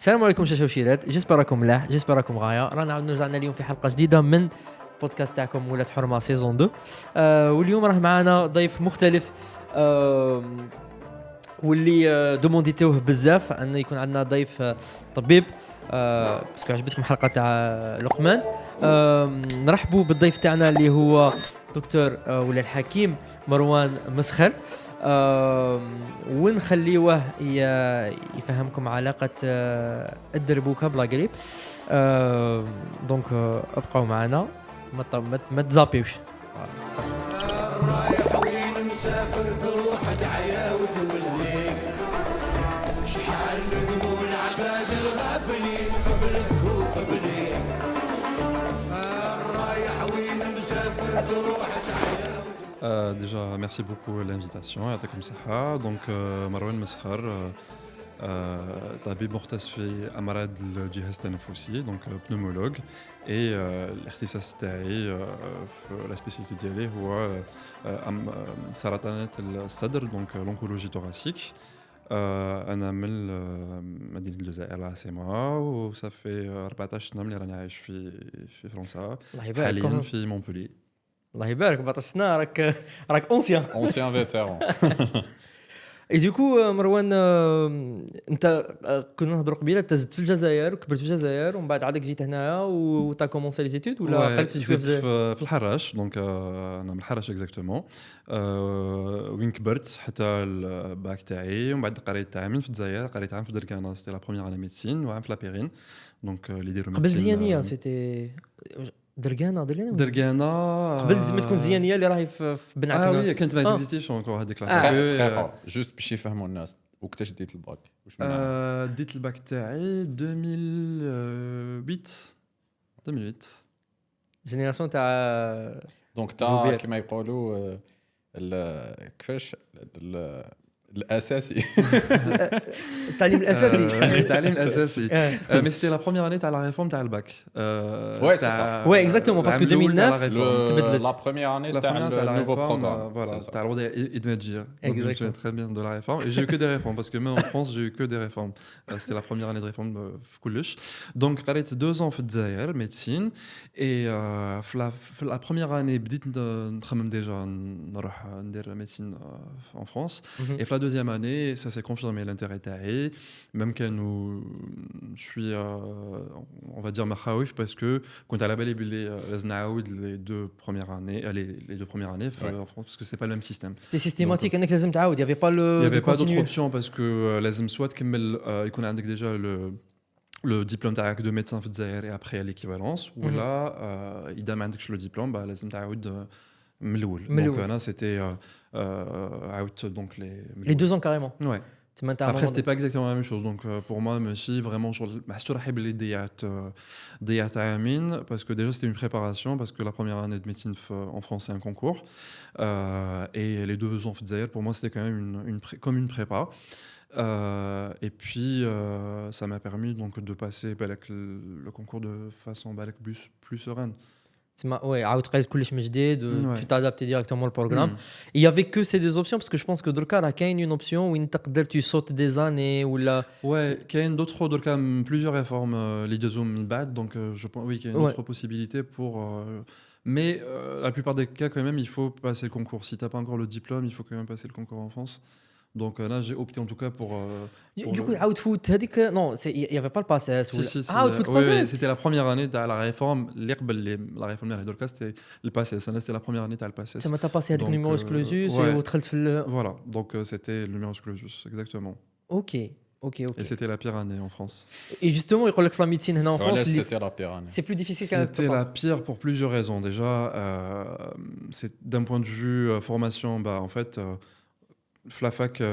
السلام عليكم شاشة وشيرات، جيسبر راكم ملاح، جيسبر راكم غاية. رانا عاود رجعنا اليوم في حلقة جديدة من بودكاست تاعكم ولاد حرمة سيزون 2. واليوم راه معنا ضيف مختلف واللي دومونديتوه بزاف انه يكون عندنا ضيف طبيب باسكو عجبتكم الحلقة تاع لقمان. نرحبوا بالضيف تاعنا اللي هو دكتور ولا الحكيم مروان مسخر. ونخليوه يفهمكم علاقة الدربوكة بلا قريب. دونك ابقوا معنا ما تزابيوش. رايح وين مسافر تروح دعيا وتولي شحال نقول عباد الغافلين قبلك وقبلي رايح وين مسافر تروح دعيا. Déjà, merci beaucoup de l'invitation. Donc, Marwan Meskhar, طبيب مختص في أمراض الجهاز التنفسي, donc pneumologue. Et الاختصاص تاعي في la spécialité ديالي هو سرطانات الصدر, donc l'oncologie thoracique. أنا من مدينة الجزائر العاصمة, وصافي 14 سنة ملي راني عايش في فرنسا, حاليا في مونبولي. الله يبارك. 14 سنة راك اونسيان فيتيران. اي دوكو مروان, انت كنا نهضروا قبيله تزدت في الجزائر وكبرت في الجزائر ومن بعد عادك جيت هنايا وتا كومونسي لي زيتود ولا قلت في الحراش. دونك انا من الحراش اكزاكتومون, وين كبرت حتى الباك تاعي, ومن بعد قريت عامين في الجزائر, قريت عام في دركانه سيتي لا بروميير اني ميديسين, وعام في لابيرين. دونك اللي يديروا قبل زيانيه سيتي دركانه قبل ما تكون زيانيه اللي راهي في بنعكنا. وي كنت ما ديزيتيش انكور هذيك لا. جوست باش يفهموا الناس وقتاش ديت الباك. واش ديت الباك تاعي 2008 جينيراسيون تاع دونك تا كما يقولوا كيفاش الاساسي. التعليم الاساسي. Mais c'était la première année تاع la réforme تاع الباك. Ouais, c'est ça. Ouais, exactement, parce que 2009 la première année تاع le nouveau programme. Voilà, تاع الوضع إدماجية. Je me souviens très bien de la réforme. Et j'ai eu que des réformes parce que même en France, j'ai eu que des réformes. C'était la première année de réforme في كلش. Donc قريت 2 ans في الجزائر médecine, et في la première année بديت نخمم déjà نروح ندير médecine en France. Et la deuxième année, ça s'est confirmé l'intérêt تاعي, même que je suis on va dire مخاوف parce que كنت على بالي بلي لازم نعاود les deux premières années en France parce que c'est pas le même système. C'était systématique انك لازم تعاود. Il y avait pas d'autre option parce que لازم soit تكمل يكون عندك déjà le diplôme تاعك de médecin في الجزائر et après l'équivalence, ou là إذا ما عندكش le diplôme لازم تعاود من الاول. Donc là c'était out, donc les 2 ans carrément. Ouais. Après c'était pas exactement la même chose, donc pour moi ماشي vraiment je راح بلي ضيعت عامين parce que déjà c'était une préparation, parce que la première année de médecine en France c'est un concours, et les 2 ans في الجزائر pour moi c'était quand même comme une prépa. Et puis ça m'a permis donc de passer le concours de façon plus sereine. Ouais, عاود قريت كلش من جديد, tu t'es adapté directement au programme. Il y avait que ces 2 options parce que je pense que دركا راه كاين une option وين تقدر tu sautes des années ولا. Ouais, كاين d'autres دركا plusieurs réformes اللي جازو من بعد, donc je pense oui qu'il y a une autre possibilité pour mais la plupart des cas quand même il faut passer le concours. Si tu n'as pas encore le diplôme, il faut quand même passer le concours en France. Donc là j'ai opté en tout cas pour du coup عاود فوت هذيك. non il y avait pas le passage oui, c'était la première année de la réforme اللي قبل la réforme اللي دركا c'était le passage. Ça c'était la première année تاع le passage. ça m'a passé هذيك numéro clausus ودخلت في voilà, donc c'était le numéro clausus exactement. OK. Et c'était la pire année en France. Et justement, يقول لك في la médecine هنا en France c'était la pire année. C'est plus difficile. C'était la pire pour plusieurs raisons. Déjà c'est d'un point de vue formation, en fait في la fac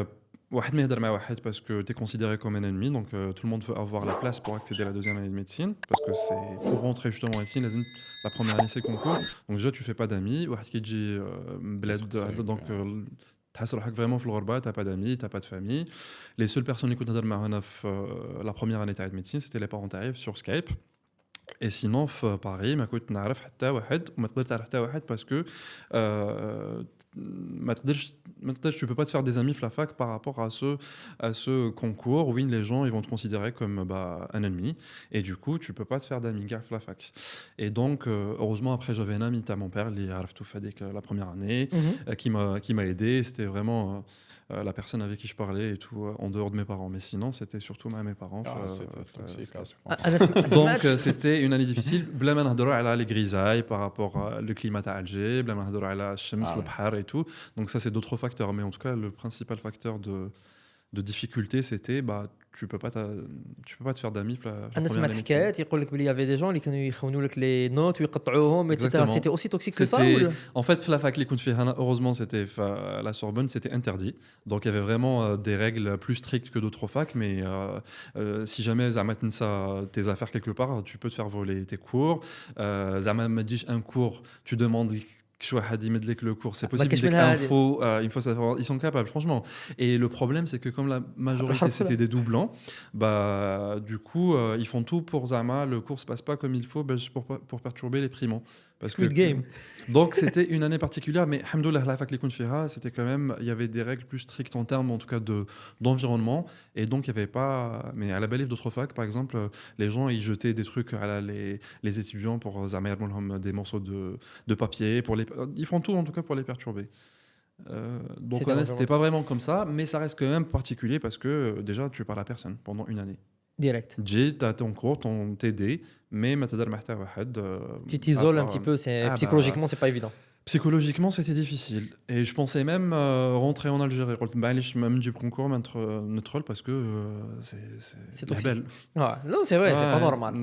واحد ما يهضر مع واحد parce que tu es considéré comme un ennemi, donc tout le monde veut avoir la place pour accéder à la deuxième année de médecine, parce que c'est pour rentrer justement en médecine la première année c'est le concours, donc déjà tu fais pas d'amis. واحد كيجي بلاد donc تحس روحك vraiment في الغربه, t'as pas d'amis, t'as pas de famille. Les seules personnes اللي كنت نهضر معاهم في la première année تاع médecine c'était les parents تاعي sur Skype. Et sinon في باريس ما كنت نعرف حتى واحد وما تقدر تعرف حتى واحد parce que tu peux pas te faire des amis à la fac par rapport à ce concours où les gens ils vont te considérer comme un ennemi et du coup tu peux pas te faire d'amis à la fac. Et donc heureusement après j'avais un ami à mon père qui a tout fait la première année qui m'a aidé, c'était vraiment la personne avec qui je parlais et tout en dehors de mes parents, mais sinon c'était surtout mes parents. Donc c'était une année difficile بلا ما نهضروا على les grisailles par rapport au climat à Alger, بلا ما نهضروا على الشمس البحر et tout. Donc ça c'est d'autres facteurs, mais en tout cas le principal facteur de difficulté c'était tu peux pas te faire d'amis انا سمعت حكايات يقول لك بلي يافي دي جون اللي كانوا يخونوا لك لي نوت ويقطعوهم etc. C'était aussi toxique que ça ou en fait la fac les كنت فيها heureusement c'était la Sorbonne, c'était interdit, donc il y avait vraiment des règles plus strictes que d'autres facs, mais si jamais زعما تنسى tes affaires quelque part tu peux te faire voler tes cours. زعما ما تجيش un cours tu demandes le cours, c'est possible il faut savoir, ils sont capables franchement. Et le problème c'est que comme la majorité c'était des doublants, du coup ils font tout pour Zama, le cours se passe pas comme il faut pour perturber les primants. Squid Game. Donc c'était une année particulière, mais alhamdoulilah la fac li كنت فيها c'était quand même, il y avait des règles plus strictes en termes en tout cas d'environnement, et donc il y avait pas, mais à la Belle d'autres facs par exemple les gens ils jetaient des trucs à les étudiants pour Zama des morceaux de papier pour ils font tout en tout cas pour les perturber. Donc c'était pas vraiment comme ça, mais ça reste quand même particulier parce que déjà tu parles à personne pendant une année. Direct. T'as ton cours, ton TD, mais tu t'isoles un petit peu, psychologiquement c'est pas évident. Psychologiquement c'était difficile, et je pensais même rentrer en Algérie. Je même du concours neutre parce que c'est belle. Ouais. Non c'est vrai, c'est pas normal.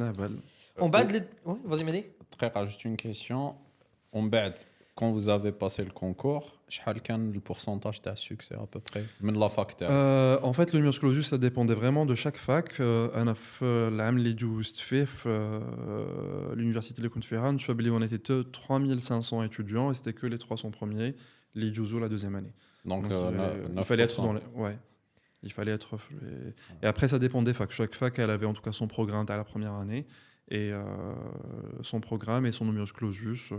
On bat vas-y Mehdi. Très juste une question. On bat quand vous avez passé le concours, quel le pourcentage de succès à peu près de la fac? En fait, le numerus clausus, ça dépendait vraiment de chaque fac. L'université de Conferran, on était 3500 étudiants et c'était que les 300 premiers, les Juzo la deuxième année. Donc il fallait être dans il fallait être. Et après, ça dépendait des facs. Chaque fac, elle avait en tout cas son programme à la première année et son programme et son numerus clausus.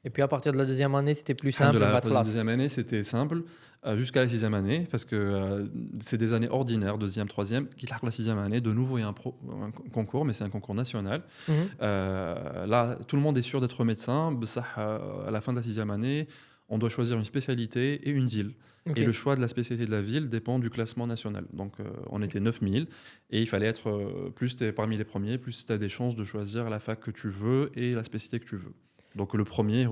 Et puis à partir de la deuxième année, c'était plus simple. La deuxième année, c'était simple jusqu'à la sixième année, parce que c'est des années ordinaires, deuxième, troisième. Qui la sixième année, de nouveau, il y a un concours, mais c'est un concours national. Là, tout le monde est sûr d'être médecin. À la fin de la sixième année, on doit choisir une spécialité et une ville. Okay. Et le choix de la spécialité de la ville dépend du classement national. Donc, on était 9000 et il fallait être, plus tu es parmi les premiers, plus tu as des chances de choisir la fac que tu veux et la spécialité que tu veux. Donc le premier,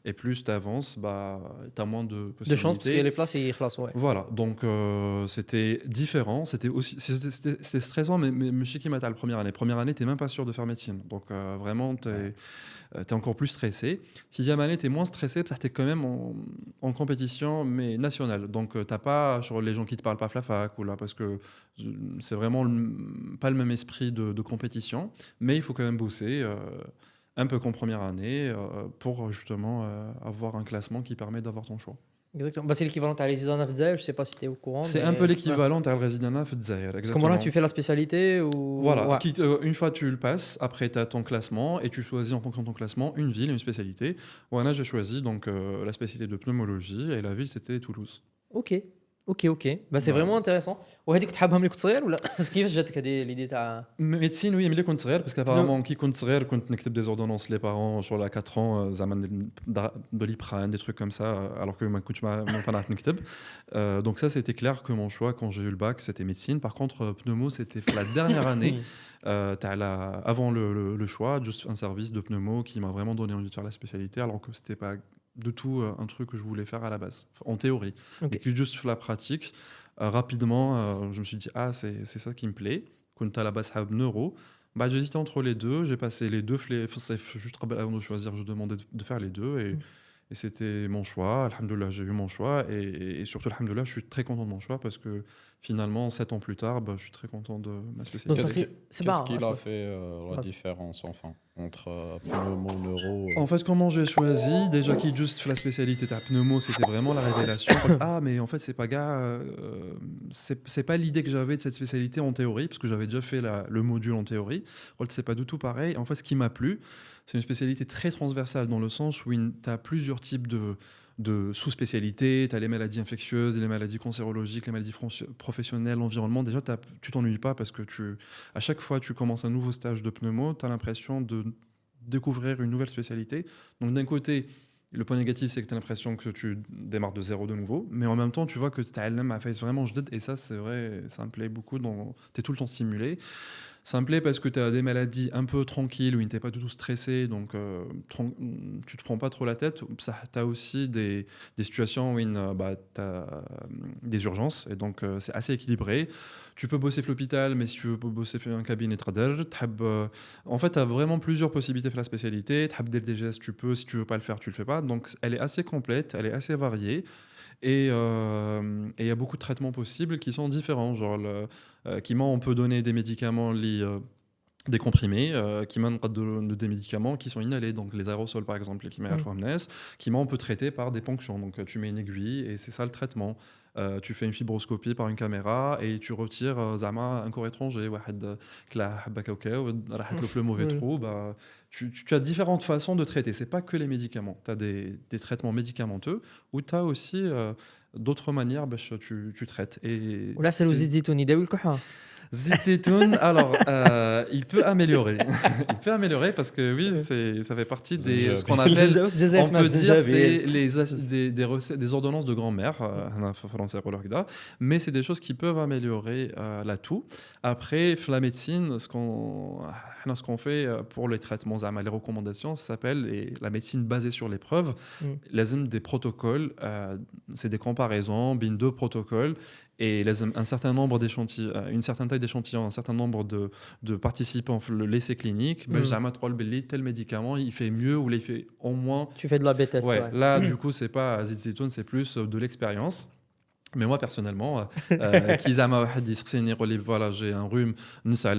et plus tu avances, tu as moins de possibilités. De chance parce qu'il y a les places et ils classent, ouais. Voilà, donc c'était différent, c'était stressant, mais je sais qu'il m'a la première année. Première année, tu n'es même pas sûr de faire médecine. Donc vraiment, tu es encore plus stressé. Sixième année, tu es moins stressé parce que tu es quand même en compétition, mais nationale. Donc tu n'as pas sur les gens qui te parlent pas la fac, ou là, parce que c'est vraiment pas le même esprit de compétition, mais il faut quand même bosser. Un peu comme première année pour justement avoir un classement qui permet d'avoir ton choix. Exactement. C'est l'équivalent à Résidana Fdzaïr, je ne sais pas si tu es au courant. C'est un peu l'équivalent à Résidana Fdzaïr. Parce que là, tu fais la spécialité ou... Voilà, une fois tu le passes, après tu as ton classement et tu choisis en fonction de ton classement une ville et une spécialité. Voilà, j'ai choisi donc, la spécialité de pneumologie et la ville c'était Toulouse. Ok. C'est vraiment intéressant. وهذيك تحبها ملي كنت صغير ولا بس كيفاش جاتك هذه ليدي تاع médecine? Oui, ملي كنت صغير parce qu'apparemment كي كنت صغير كنت نكتب des ordonnances les parents sur la 4 ans زعما de l'iprane, des trucs comme ça, alors que ما كنتش ما نعرف نكتب. Donc ça c'était clair que mon choix quand j'ai eu le bac c'était médecine. Par contre pneumo c'était la dernière année avant le choix, juste un service de pneumo qui m'a vraiment donné envie de faire la spécialité, alors que c'était pas de tout un truc que je voulais faire à la base, en théorie. Et que juste la pratique, rapidement, je me suis dit, c'est ça qui me plaît. Quand à la base, neuro, j'hésitais entre les deux. J'ai passé les deux, juste avant de choisir, je demandais de faire les deux. Et c'était mon choix. Alhamdoulilah, j'ai eu mon choix. Et surtout, alhamdoulilah, je suis très content de mon choix parce que finalement, 7 ans plus tard, je suis très content de ma Donc, spécialité. parce que c'est pas Qu'est-ce qu'il a fait la Vas-y. différence enfin entre pneumo, neuro En fait, comment j'ai choisi, déjà qui juste la spécialité de pneumo, c'était vraiment la révélation. Ah, mais en fait, c'est pas c'est pas l'idée que j'avais de cette spécialité en théorie, parce que j'avais déjà fait le module en théorie. C'est pas du tout pareil. En fait, ce qui m'a plu, c'est une spécialité très transversale dans le sens où tu as plusieurs types de sous-spécialités. Tu as les maladies infectieuses, les maladies cancérologiques, les maladies professionnelles, l'environnement. Déjà, tu t'ennuies pas parce que à chaque fois que tu commences un nouveau stage de pneumo, tu as l'impression de découvrir une nouvelle spécialité. Donc d'un côté, le point négatif, c'est que tu as l'impression que tu démarres de zéro de nouveau, mais en même temps, tu vois que tu as vraiment jded, et ça, c'est vrai, ça me plaît beaucoup. Tu es tout le temps stimulé. Ça me plaît parce que tu as des maladies un peu tranquilles où tu n'es pas du tout stressé, donc tu te prends pas trop la tête. Tu as aussi des situations où tu as des urgences, et donc c'est assez équilibré. Tu peux bosser à l'hôpital, mais si tu veux bosser dans un cabinet en fait, tu as vraiment plusieurs possibilités pour la spécialité. Tu as des gestes, tu peux, si tu veux pas le faire, tu le fais pas. Donc elle est assez complète, elle est assez variée. Et il y a beaucoup de traitements possibles qui sont différents. Genre, on peut donner des médicaments des comprimés qui mènent des médicaments qui sont inhalés, donc les aérosols par exemple, qui on peut traiter par des ponctions. Donc tu mets une aiguille et c'est ça le traitement. Tu fais une fibroscopie par une caméra et tu retires un corps étranger. Le mauvais trou. Tu as différentes façons de traiter. C'est pas que les médicaments. Tu as des traitements médicamenteux ou tu as aussi d'autres manières tu traites. Et ولا سالو زيت زيتون يداوي الكحه. Zit Zitoun, alors, il peut améliorer. Il peut améliorer parce que oui, ça fait partie ce qu'on appelle, on peut dire, c'est des ordonnances de grand-mère, mais c'est des choses qui peuvent améliorer la toux. Après, la médecine, ce qu'on fait pour les traitements, les recommandations, ça s'appelle la médecine basée sur les preuves. Des protocoles, c'est des comparaisons, deux protocoles. Et un certain nombre d'échantillons, une certaine taille d'échantillons, un certain nombre de participants, le l'essai clinique, tel médicament, il fait mieux ou il fait au moins. Tu fais de la B-test. Ouais. Là, du coup, c'est pas Zit Zitoun, c'est plus de l'expérience. Mais moi, personnellement, voilà, j'ai un rhume,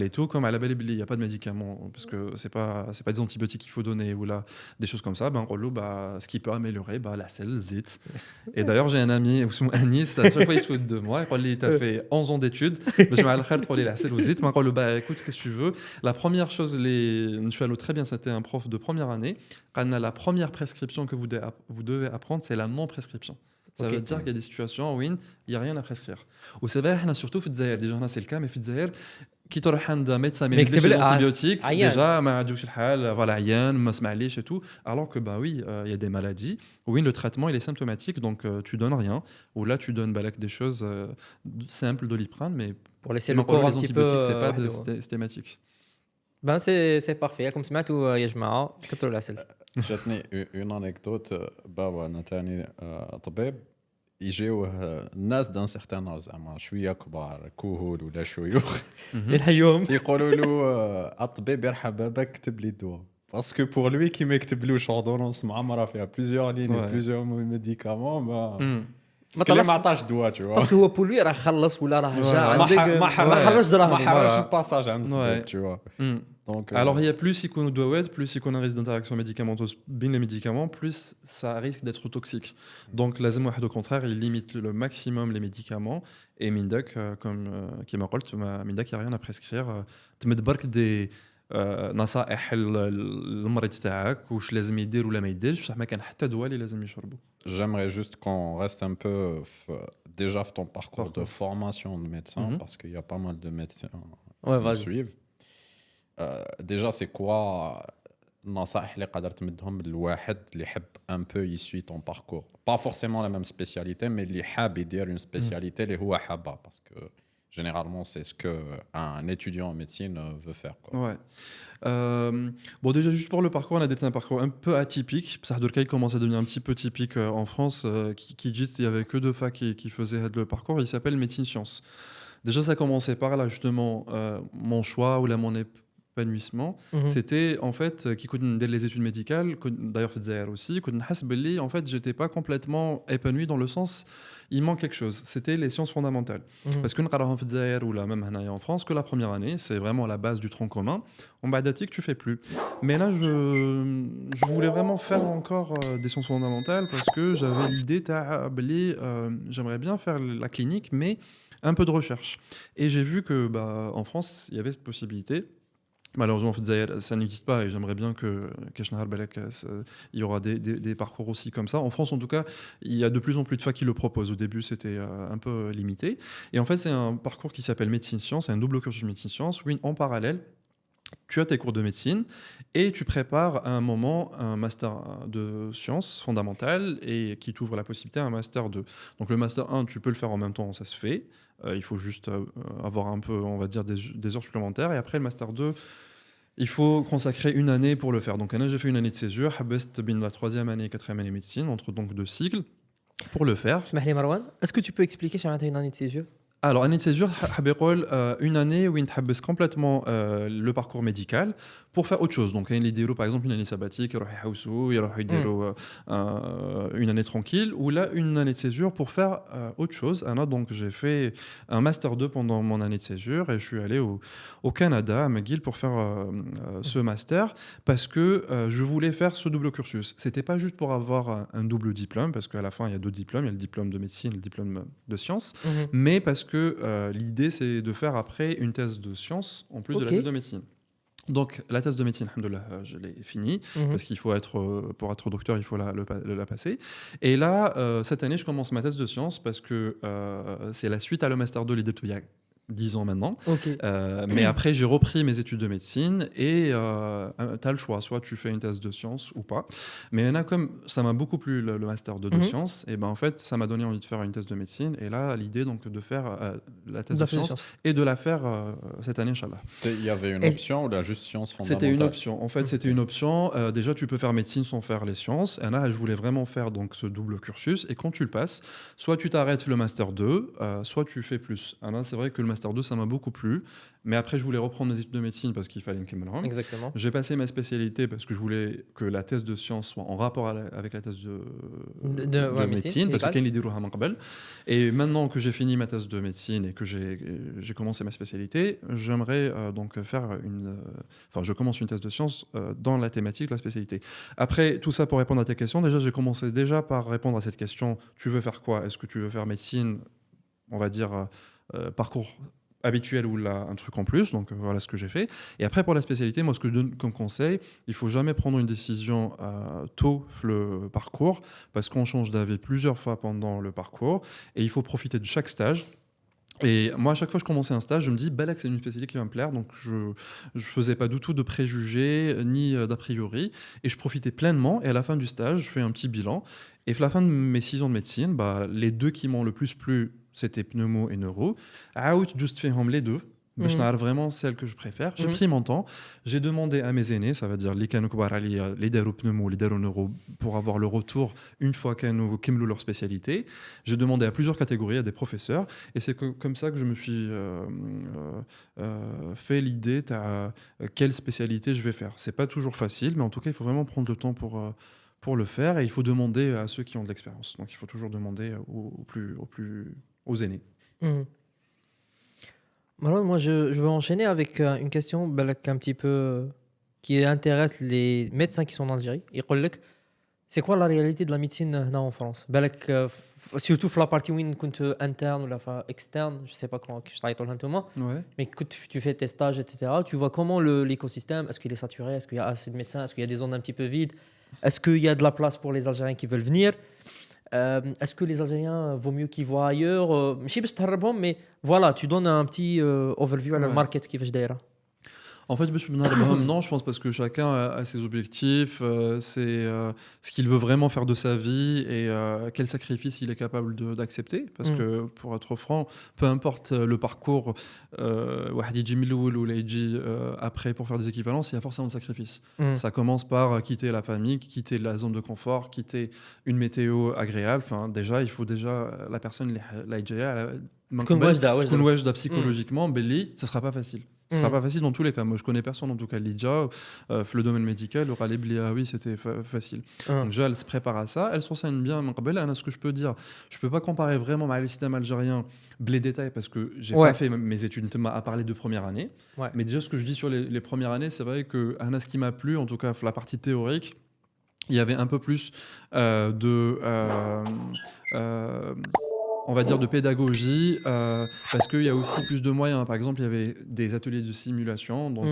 et tout, comme à la belle il n'y a pas de médicaments, parce que c'est pas des antibiotiques qu'il faut donner, ou là, des choses comme ça, ce qui peut améliorer, la selle, zit. Et d'ailleurs, j'ai un ami, Anis, à chaque fois, il se fout de moi, il t'a fait 11 ans d'études, je m'arrête la selle, zit, écoute, qu'est-ce que tu veux. La première chose, très bien, c'était un prof de première année, la première prescription que vous devez apprendre, c'est la non-prescription. Ça veut dire qu'il y a des situations où il n'y a rien à prescrire. Au Sahel, surtout, déjà, c'est le cas, mais qui te rend un médecin médical antibiotique, déjà, voilà, et tout. Alors que, il y a des maladies où le traitement il est symptomatique, donc tu donnes rien. Ou là, tu donnes des choses simples, Doliprane, mais pour laisser le corps un petit peu. C'est pas systématique. C'est parfait. Comme سمعتوا يا جماعة كثروا العسل. جاتني اون انيكدوت بابا انا تاني طبيب يجيوه الناس دان سيغتان اج زعما شويه كبار كهول ولا شيوخ اليوم يقولوا له الطبيب يرحب بك كتب لي الدواء باسكو بور لوي كي ما يكتبلوش اوردونونس معمره فيها بليزيور لين بليزيور ميديكامون ما عطاش دواء tu vois باسكو هو بولوي راه خلص ولا راه جا عندك ما حرش دراهم ما حرش الباساج عند الطبيب tu vois. Donc, alors, il y a plus qu'on doit être, plus qu'on a un risque d'interaction médicamenteuse, bien les médicaments, plus ça risque d'être toxique. Donc, la ZMOH, au contraire, il limite le maximum les médicaments. Et Mindak, comme qui m'a dit, Mindak, il n'y a rien à prescrire. Tu mets des نصائح المريض تاعك واش لازم يدير ولا ما يديرش بصح ما كان حتى دواء اللي لازم يشربوا. J'aimerais juste qu'on reste un peu déjà ton parcours de formation de médecin parce qu'il y a pas mal de médecins qui suivent. Déjà c'est quoi النصائح اللي قادر تمدهم للواحد اللي يحب un peu يسوي ton parcours, pas forcément la même spécialité mais اللي حاب يدير une spécialité اللي هو حابها parce que généralement, c'est ce qu'un étudiant en médecine veut faire. Quoi. Ouais. Bon, déjà, juste pour le parcours, on a été un parcours un peu atypique. Sahdourkaï commence à devenir un petit peu typique en France. Qui dit il n'y avait que deux facs qui faisaient le parcours. Il s'appelle médecine-sciences. Déjà, ça commençait par là, justement, mon choix ou là, épanouissement, c'était en fait qui connaît les études médicales, d'ailleurs fait Zaire aussi, en fait j'étais pas complètement épanoui dans le sens il manque quelque chose, c'était les sciences fondamentales. Parce que nous fait Zaire ou là même en France que la première année, c'est vraiment la base du tronc commun. On m'a dit que tu fais plus. Mais là je voulais vraiment faire encore des sciences fondamentales parce que j'avais l'idée j'aimerais bien faire la clinique mais un peu de recherche. Et j'ai vu que en France, il y avait cette possibilité. Malheureusement, ça n'existe pas et j'aimerais bien que il y aura des parcours aussi comme ça. En France, en tout cas, il y a de plus en plus de facs qui le proposent. Au début, c'était un peu limité. Et en fait, c'est un parcours qui s'appelle médecine-sciences, c'est un double cursus médecine-sciences, où en parallèle, tu as tes cours de médecine et tu prépares à un moment un master de sciences fondamentales et qui t'ouvre la possibilité à un master 2. Donc le master 1, tu peux le faire en même temps, ça se fait. Il faut juste avoir un peu, on va dire, des heures supplémentaires. Et après le master 2, il faut consacrer une année pour le faire. Donc j'ai fait une année de césure, la 3e année et 4e année médecine, entre donc 2 cycles, pour le faire. Smahli Marwan, est-ce que tu peux expliquer sur une année de césure? Alors, année de césure, une année où il habesse complètement le parcours médical pour faire autre chose. Donc, il y a par exemple une année sabbatique, une année tranquille, ou là, une année de césure pour faire autre chose. Donc, j'ai fait un Master 2 pendant mon année de césure et je suis allé au Canada, à McGill, pour faire ce Master parce que je voulais faire ce double cursus. C'était pas juste pour avoir un double diplôme, parce qu'à la fin, il y a 2 diplômes. Il y a le diplôme de médecine et le diplôme de sciences, mais parce que l'idée, c'est de faire après une thèse de sciences en plus de la thèse de médecine. Donc, la thèse de médecine, alhamdoulilah, je l'ai finie, parce qu'il faut pour être docteur, il faut la passer. Et là, cette année, je commence ma thèse de sciences parce que c'est la suite à le Master 2, l'idée il y a 10 ans maintenant. Mais après, j'ai repris mes études de médecine et tu as le choix, soit tu fais une thèse de sciences ou pas. Mais comme ça m'a beaucoup plu le Master 2 de sciences, et en fait, ça m'a donné envie de faire une thèse de médecine. Et là, l'idée donc de faire la thèse de sciences et de la faire cette année, Inch'Allah. Il y avait une option ou la juste sciences fondamentales? C'était une option. En fait, c'était une option. Déjà, tu peux faire médecine sans faire les sciences. Et là, je voulais vraiment faire donc ce double cursus. Et quand tu le passes, soit tu t'arrêtes le Master 2, soit tu fais plus. Alors là, c'est vrai que le Master 2, ça m'a beaucoup plu. Mais après, je voulais reprendre mes études de médecine parce qu'il fallait une Kimmelham. Exactement. J'ai passé ma spécialité parce que je voulais que la thèse de sciences soit en rapport avec la thèse de médecine. Parce que l'idée et maintenant que j'ai fini ma thèse de médecine et que j'ai commencé ma spécialité, j'aimerais donc faire je commence une thèse de sciences dans la thématique de la spécialité. Après, tout ça pour répondre à tes questions, j'ai commencé par répondre à cette question. Tu veux faire quoi? Est-ce que tu veux faire médecine, on va dire, parcours habituel ou là un truc en plus, donc voilà ce que j'ai fait. Et après pour la spécialité, moi ce que je donne comme conseil, il faut jamais prendre une décision tôt le parcours parce qu'on change d'avis plusieurs fois pendant le parcours et il faut profiter de chaque stage. Et moi, à chaque fois que je commençais un stage, je me dis, que c'est une spécialité qui va me plaire. Donc, je faisais pas du tout de préjugés ni d'a priori. Et je profitais pleinement. Et à la fin du stage, je fais un petit bilan. Et à la fin de mes 6 ans de médecine, les 2 qui m'ont le plus plu, c'était pneumo et neuro. Juste fait les 2. Mais je n'arrive vraiment celle que je préfère. J'ai pris mon temps. J'ai demandé à mes aînés, ça veut dire les daru pneumo, les daru neuro, pour avoir le retour une fois qu'ils ont leur spécialité. J'ai demandé à plusieurs catégories, à des professeurs. Et c'est comme ça que je me suis fait l'idée de quelle spécialité je vais faire. C'est pas toujours facile, mais en tout cas, il faut vraiment prendre le temps pour le faire. Et il faut demander à ceux qui ont de l'expérience. Donc il faut toujours demander aux aînés. Marwan, moi je veux enchaîner avec une question un petit peu qui intéresse les médecins qui sont en Algérie. C'est quoi la réalité de la médecine en France? Surtout la partie où interne ou externe, je ne sais pas comment je t'aille mais quand tu fais tes stages, etc., tu vois comment l'écosystème, est-ce qu'il est saturé, est-ce qu'il y a assez de médecins, est-ce qu'il y a des zones un petit peu vides, est-ce qu'il y a de la place pour les Algériens qui veulent venir? Est-ce que les Algériens vaut mieux qu'ils voient ailleurs? Je ne sais pas, mais voilà, tu donnes un petit overview à le market qui fait d'ailleurs. En fait, non, je pense parce que chacun a ses objectifs, c'est ce qu'il veut vraiment faire de sa vie et quel sacrifice il est capable d'accepter. Parce que, pour être franc, peu importe le parcours, après pour faire des équivalences, il y a forcément de sacrifices. Ça commence par quitter la famille, quitter la zone de confort, quitter une météo agréable. Enfin, déjà, il faut la personne, l'IJA, psychologiquement, ça ne sera pas facile. Ce sera pas facile dans tous les cas. Moi, je connais personne, en tout cas, l'IDJA, le domaine médical, le Ralib, oui, c'était facile. Donc, déjà, elle se prépare à ça. Elle s'enseigne bien. Ce que je peux dire, je peux pas comparer vraiment avec le système algérien, les détails, parce que j'ai pas fait mes études à part les 2 premières années. Ouais. Mais déjà, ce que je dis sur les premières années, c'est vrai que ce qui m'a plu, en tout cas, la partie théorique, il y avait un peu plus on va dire de pédagogie, parce qu'il y a aussi plus de moyens. Par exemple, il y avait des ateliers de simulation, donc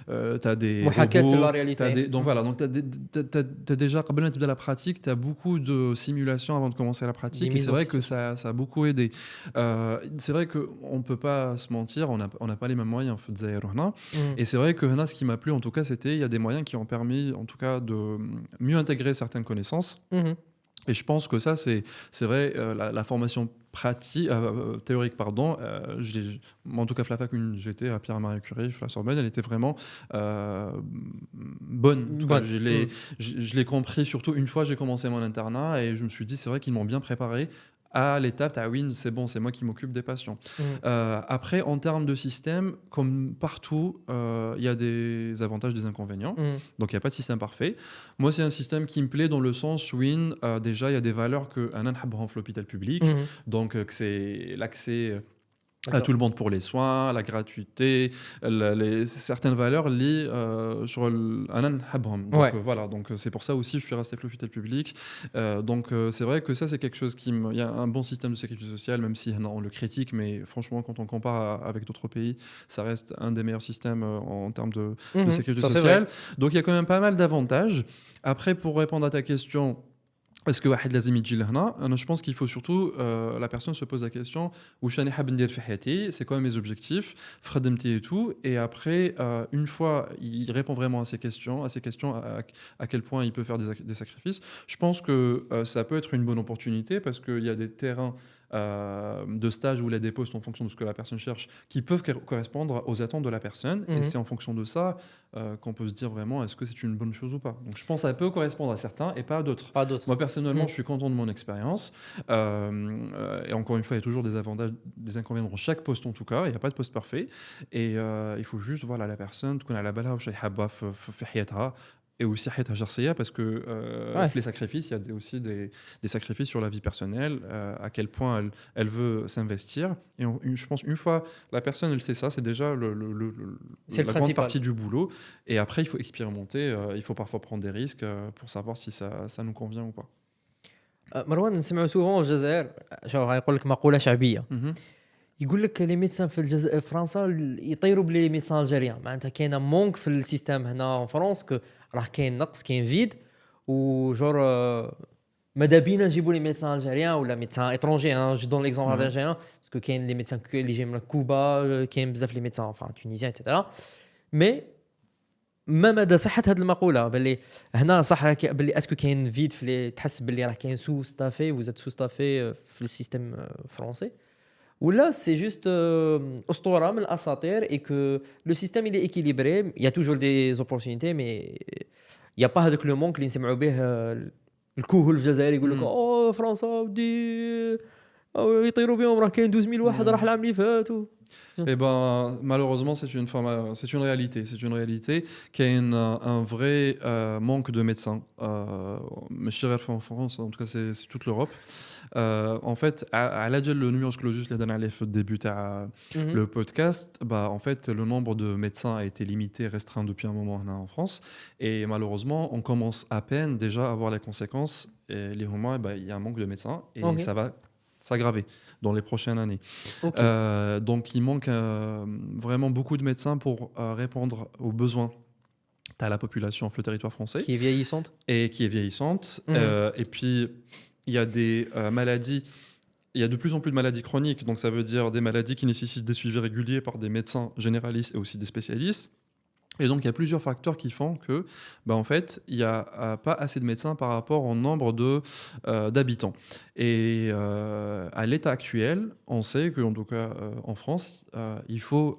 tu as des robots, la réalité. Donc voilà, donc t'as déjà, quand tu as la pratique, tu as beaucoup de simulations avant de commencer la pratique, et c'est vrai que ça a beaucoup aidé. C'est vrai qu'on ne peut pas se mentir, on n'a pas les mêmes moyens, et c'est vrai que ce qui m'a plu, en tout cas, c'était il y a des moyens qui ont permis, en tout cas, de mieux intégrer certaines connaissances. Et je pense que ça, c'est vrai, la formation théorique, pardon, en tout cas, la fac où j'étais à Pierre-Marie Curie, la Sorbonne, elle était vraiment bonne. En tout cas, je l'ai compris, surtout une fois j'ai commencé mon internat, et je me suis dit, c'est vrai qu'ils m'ont bien préparé à l'étape, oui, c'est bon, c'est moi qui m'occupe des patients. Après, en termes de système, comme partout, il y a des avantages, des inconvénients. Donc, il n'y a pas de système parfait. Moi, c'est un système qui me plaît dans le sens où, déjà, il y a des valeurs qu'un habite l'hôpital public. Donc, c'est l'accès à tout le monde pour les soins, la gratuité, certaines valeurs liées sur un habhom. Donc voilà, donc c'est pour ça aussi je suis resté à l'hôpital public. Donc c'est vrai que ça c'est quelque chose il y a un bon système de sécurité sociale, même si on le critique, mais franchement quand on compare avec d'autres pays, ça reste un des meilleurs systèmes en termes de sécurité sociale. Donc il y a quand même pas mal d'avantages. Après, pour répondre à ta question, est-ce que je pense qu'il faut surtout la personne se pose la question c'est quoi mes objectifs et tout, et après une fois il répond vraiment à ces questions à quel point il peut faire des sacrifices, je pense que ça peut être une bonne opportunité, parce qu'il y a des terrains de stage où il y a des postes en fonction de ce que la personne cherche qui peuvent correspondre aux attentes de la personne, et c'est en fonction de ça qu'on peut se dire vraiment est-ce que c'est une bonne chose ou pas. Donc je pense que ça peut correspondre à certains et pas à d'autres. Moi personnellement je suis content de mon expérience, et encore une fois il y a toujours des avantages, des inconvénients dans chaque poste, en tout cas il n'y a pas de poste parfait, et il faut juste voir la personne تكون على بالها واش حابه في حياتها, et aussi parce que les sacrifices, il y a aussi des sacrifices sur la vie personnelle, à quel point elle veut s'investir. Et je pense une fois la personne elle sait ça, c'est déjà la grande partie du boulot. Et après il faut expérimenter, il faut parfois prendre des risques pour savoir si ça nous convient ou pas. مروان نسمعوا سوفون في الجزائر يقول لك مقولة شعبية يقول لك لي ميدسان في الجزائر فرنسا يطيروا بلي ميدسان الجيريان. معناتها كاينه مونك في السيستم هنا في فرنسا راه كاين نقص كاين فيد وجور ماذا بينا نجيبوا لي ميدسان الجيريان ولا ميدسان اترونجي. جو دون ليكزومبل الجيريان باسكو كاين لي ميدسان اللي جايين من كوبا, كاين بزاف لي ميدسان تونيزيان ايتترا. مي ما مدى صحه هذه المقوله باللي هنا صح باللي اسكو كاين فيد في تحس باللي راه كاين سو ستافي وزاد سو ستافي في السيستم فرنسي, ou là c'est juste اسطوره من الاساطير et que le système il est équilibré, il y a toujours des opportunités mais il y a pas هذاك لو مونك اللي نسمعوا به الكهول في الجزائر يقول لك او فرنسا ودي يطيروا بهم راه كاين 12000 واحد راح العام اللي فات. Eh ben, malheureusement, c'est une réalité. C'est une réalité qu'il y a un vrai manque de médecins. Mais je dirais en France, en tout cas, c'est toute l'Europe. En fait, à l'adjel le numerus clausus, les derniers au début le podcast, en fait, le nombre de médecins a été limité, restreint depuis un moment en France. Et malheureusement, on commence à peine déjà à voir les conséquences. Et les Romains, il y a un manque de médecins et ça va s'aggraver dans les prochaines années. Donc il manque vraiment beaucoup de médecins pour répondre aux besoins de la population sur le territoire français. Qui est vieillissante. Et puis il y a des maladies, il y a de plus en plus de maladies chroniques, donc ça veut dire des maladies qui nécessitent des suivis réguliers par des médecins généralistes et aussi des spécialistes. Et donc, il y a plusieurs facteurs qui font que, en fait, il n'y a pas assez de médecins par rapport au nombre d'habitants. Et à l'état actuel, on sait qu'en tout cas, en France, il faut,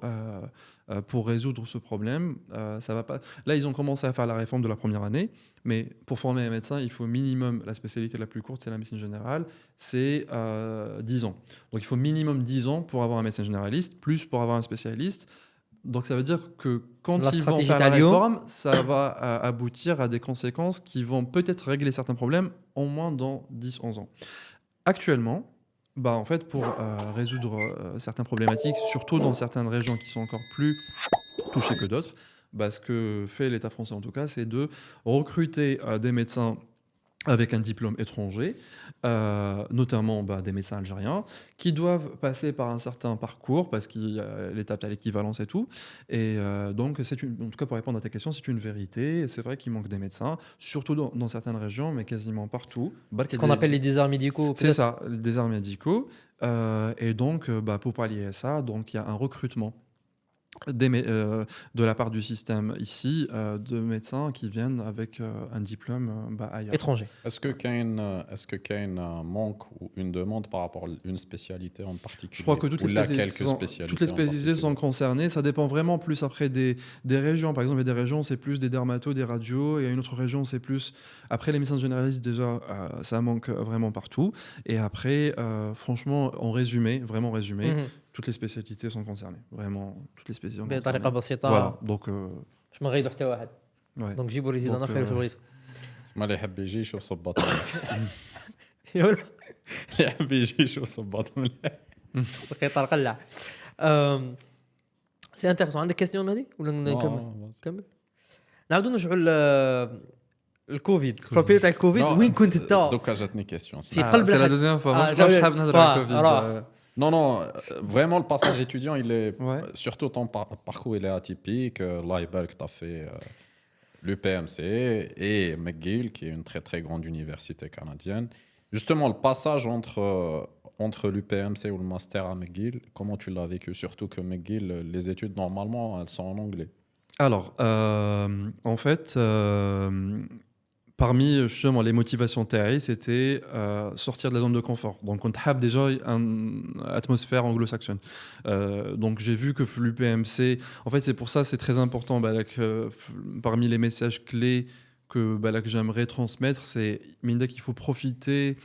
pour résoudre ce problème, ça va pas. Là, ils ont commencé à faire la réforme de la première année, mais pour former un médecin, il faut minimum, la spécialité la plus courte, c'est la médecine générale, c'est 10 ans. Donc, il faut minimum 10 ans pour avoir un médecin généraliste, plus pour avoir un spécialiste. Donc ça veut dire que quand La ils vont stratégie faire la Talio. réforme, ça va aboutir à des conséquences qui vont peut-être régler certains problèmes au moins dans 10-11 ans. Actuellement, bah, en fait, pour résoudre certaines problématiques, surtout dans certaines régions qui sont encore plus touchées que d'autres, bah, ce que fait l'État français en tout cas, c'est de recruter des médecins avec un diplôme étranger, notamment des médecins algériens, qui doivent passer par un certain parcours, parce qu'il y a l'étape à l'équivalence et tout. Et donc, en tout cas, pour répondre à ta question, c'est une vérité. C'est vrai qu'il manque des médecins, surtout dans certaines régions, mais quasiment partout. Ce qu'on appelle les déserts médicaux. C'est ça, les déserts médicaux. Et donc, pour pallier à ça, donc, il y a un recrutement de la part du système ici, de médecins qui viennent avec un diplôme ailleurs. Étranger. Est-ce qu'il y a un manque ou une demande par rapport à une spécialité en particulier? Je crois que toutes les spécialités sont concernées. Ça dépend vraiment plus après des régions. Par exemple, il y a des régions, c'est plus des dermatos, des radios. Et il y a une autre région, c'est plus... Après, les médecins généralistes, déjà, ça manque vraiment partout. Et après, franchement, vraiment résumé, toutes les spécialités sont concernées. Vraiment, toutes les spécialités sont concernées. بطريقه بسيطه. Voilà, donc... باش ما نغيدوا حتى واحد. ouais. دونك جيبوا ريزيدون Donc, اخر في بغيتو. ما اللي يحب يجي يشوف صباط اللي اللي يحب يجي يشوف صباط مليح. بقيت قلع. سي انتريسون. عندك كاستيون مهدي ولا نكمل؟ نعاودوا نرجعوا الكوفيد. فبيريود تاع الكوفيد وين كنت انت؟ دوكا جاتني كيسيون. في قلب c'est la deuxième fois. Moi, je حاب نهضر على الكوفيد. Non, vraiment, le passage étudiant, il est surtout ton parcours, il est atypique. Là, tu as fait l'UPMC et McGill, qui est une très très grande université canadienne. Justement, le passage entre l'UPMC ou le master à McGill, comment tu l'as vécu? Surtout que McGill, les études, normalement, elles sont en anglais. Alors, en fait, parmi justement les motivations TAI, c'était sortir de la zone de confort. Donc, on a déjà une atmosphère anglo-saxonne. Donc, j'ai vu que l'UPMC, en fait, c'est pour ça, c'est très important. Parmi les messages clés que j'aimerais transmettre, c'est qu'il faut profiter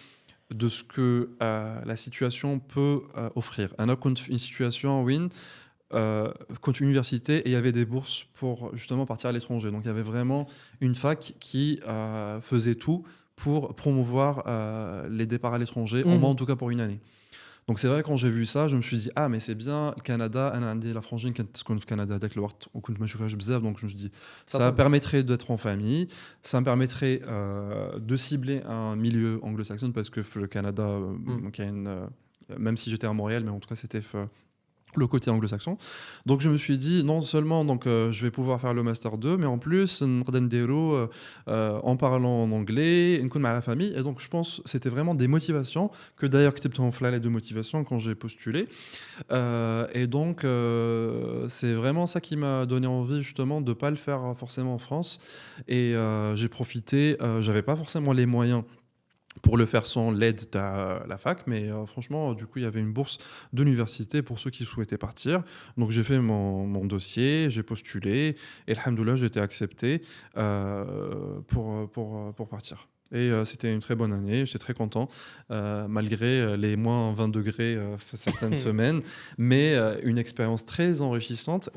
de ce que la situation peut offrir. Une situation win. Contre université, et il y avait des bourses pour justement partir à l'étranger. Donc il y avait vraiment une fac qui faisait tout pour promouvoir les départs à l'étranger, au moins en tout cas pour une année. Donc c'est vrai, quand j'ai vu ça, je me suis dit mais c'est bien, le Canada, la frangine qui est au Canada avec le Wart, au compte de chauffage bzaf, donc je me suis dit ça permettrait d'être en famille, ça me permettrait de cibler un milieu anglo-saxon, parce que le Canada, qui a même si j'étais à Montréal, mais en tout cas c'était le côté anglo-saxon. Donc je me suis dit, non seulement je vais pouvoir faire le Master 2, mais en plus, en parlant en anglais, à la famille. Et donc je pense que c'était vraiment des motivations, que d'ailleurs les deux motivations quand j'ai postulé. Et donc c'est vraiment ça qui m'a donné envie justement de ne pas le faire forcément en France. Et j'ai profité, j'avais pas forcément les moyens pour le faire sans l'aide de la fac, mais franchement, du coup, il y avait une bourse d'université pour ceux qui souhaitaient partir. Donc, j'ai fait mon dossier, j'ai postulé, et alhamdoulilah, j'ai été accepté pour partir. Et c'était une très bonne année, j'étais très content, malgré les moins 20 degrés certaines semaines, mais une expérience très enrichissante.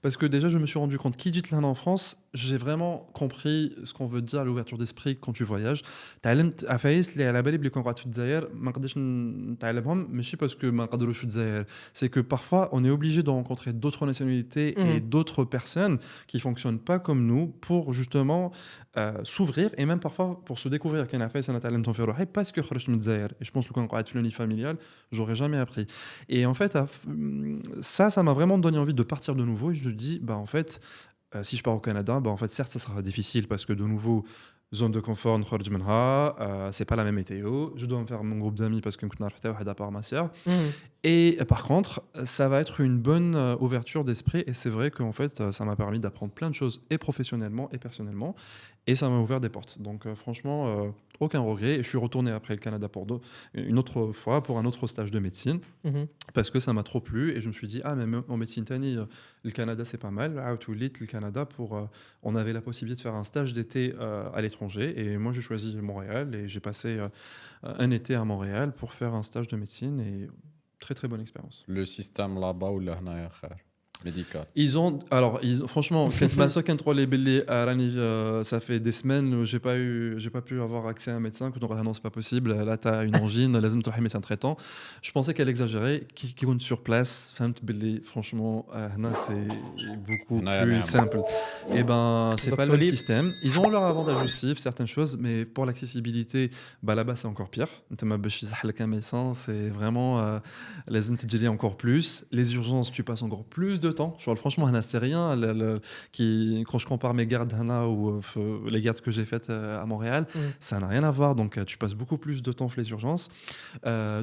Parce que déjà, je me suis rendu compte qu'Ijit là en France, j'ai vraiment compris ce qu'on veut dire, l'ouverture d'esprit quand tu voyages. تعلمت عفايس اللي على بالي بلي كون قعدت في الجزائر ما نقدرش نتعلمهم ماشي parce que ما نقدروش في الجزائر, c'est que parfois on est obligé de rencontrer d'autres nationalités et d'autres personnes qui fonctionnent pas comme nous pour justement s'ouvrir, et même parfois pour se découvrir. كاين عفايس انا تعلمتهم في روحي parce que خرجت من الجزائر, et je pense que quand قعدت في l'année familiale, j'aurais jamais appris. Et en fait ça m'a vraiment donné envie de partir de nouveau, et je me dis en fait si je pars au Canada, en fait certes ça sera difficile parce que de nouveau zone de confort, c'est pas la même météo. Je dois me faire mon groupe d'amis parce que à part ma sœur. Et par contre, ça va être une bonne ouverture d'esprit, et c'est vrai qu'en fait, ça m'a permis d'apprendre plein de choses, et professionnellement et personnellement, et ça m'a ouvert des portes. Donc franchement, aucun regret. Et je suis retourné après le Canada pour une autre fois pour un autre stage de médecine, parce que ça m'a trop plu, et je me suis dit mais même en médecine tani, le Canada c'est pas mal. Le Canada on avait la possibilité de faire un stage d'été à l'étranger, et moi j'ai choisi Montréal, et j'ai passé un été à Montréal pour faire un stage de médecine, et très très bonne expérience. Le système là-bas ou là, médical. Franchement, quand ma soeur contrôle ça fait des semaines où j'ai pas pu avoir accès à un médecin. Quand on dit non, c'est pas possible. Là, t'as une angine, lazim تروح médecin traitant. Je pensais qu'elle exagérait. Qui compte sur place, franchement, c'est beaucoup plus simple. Et ben, c'est pas le même système. Ils ont leur avantage aussi, certaines choses, mais pour l'accessibilité, là-bas, c'est encore pire. Un médecin, c'est vraiment lazim تجري encore plus. Les urgences, tu passes encore plus de temps. Franchement, c'est rien. Quand je compare mes gardes ou les gardes que j'ai faites à Montréal, ça n'a rien à voir. Donc, tu passes beaucoup plus de temps pour les urgences.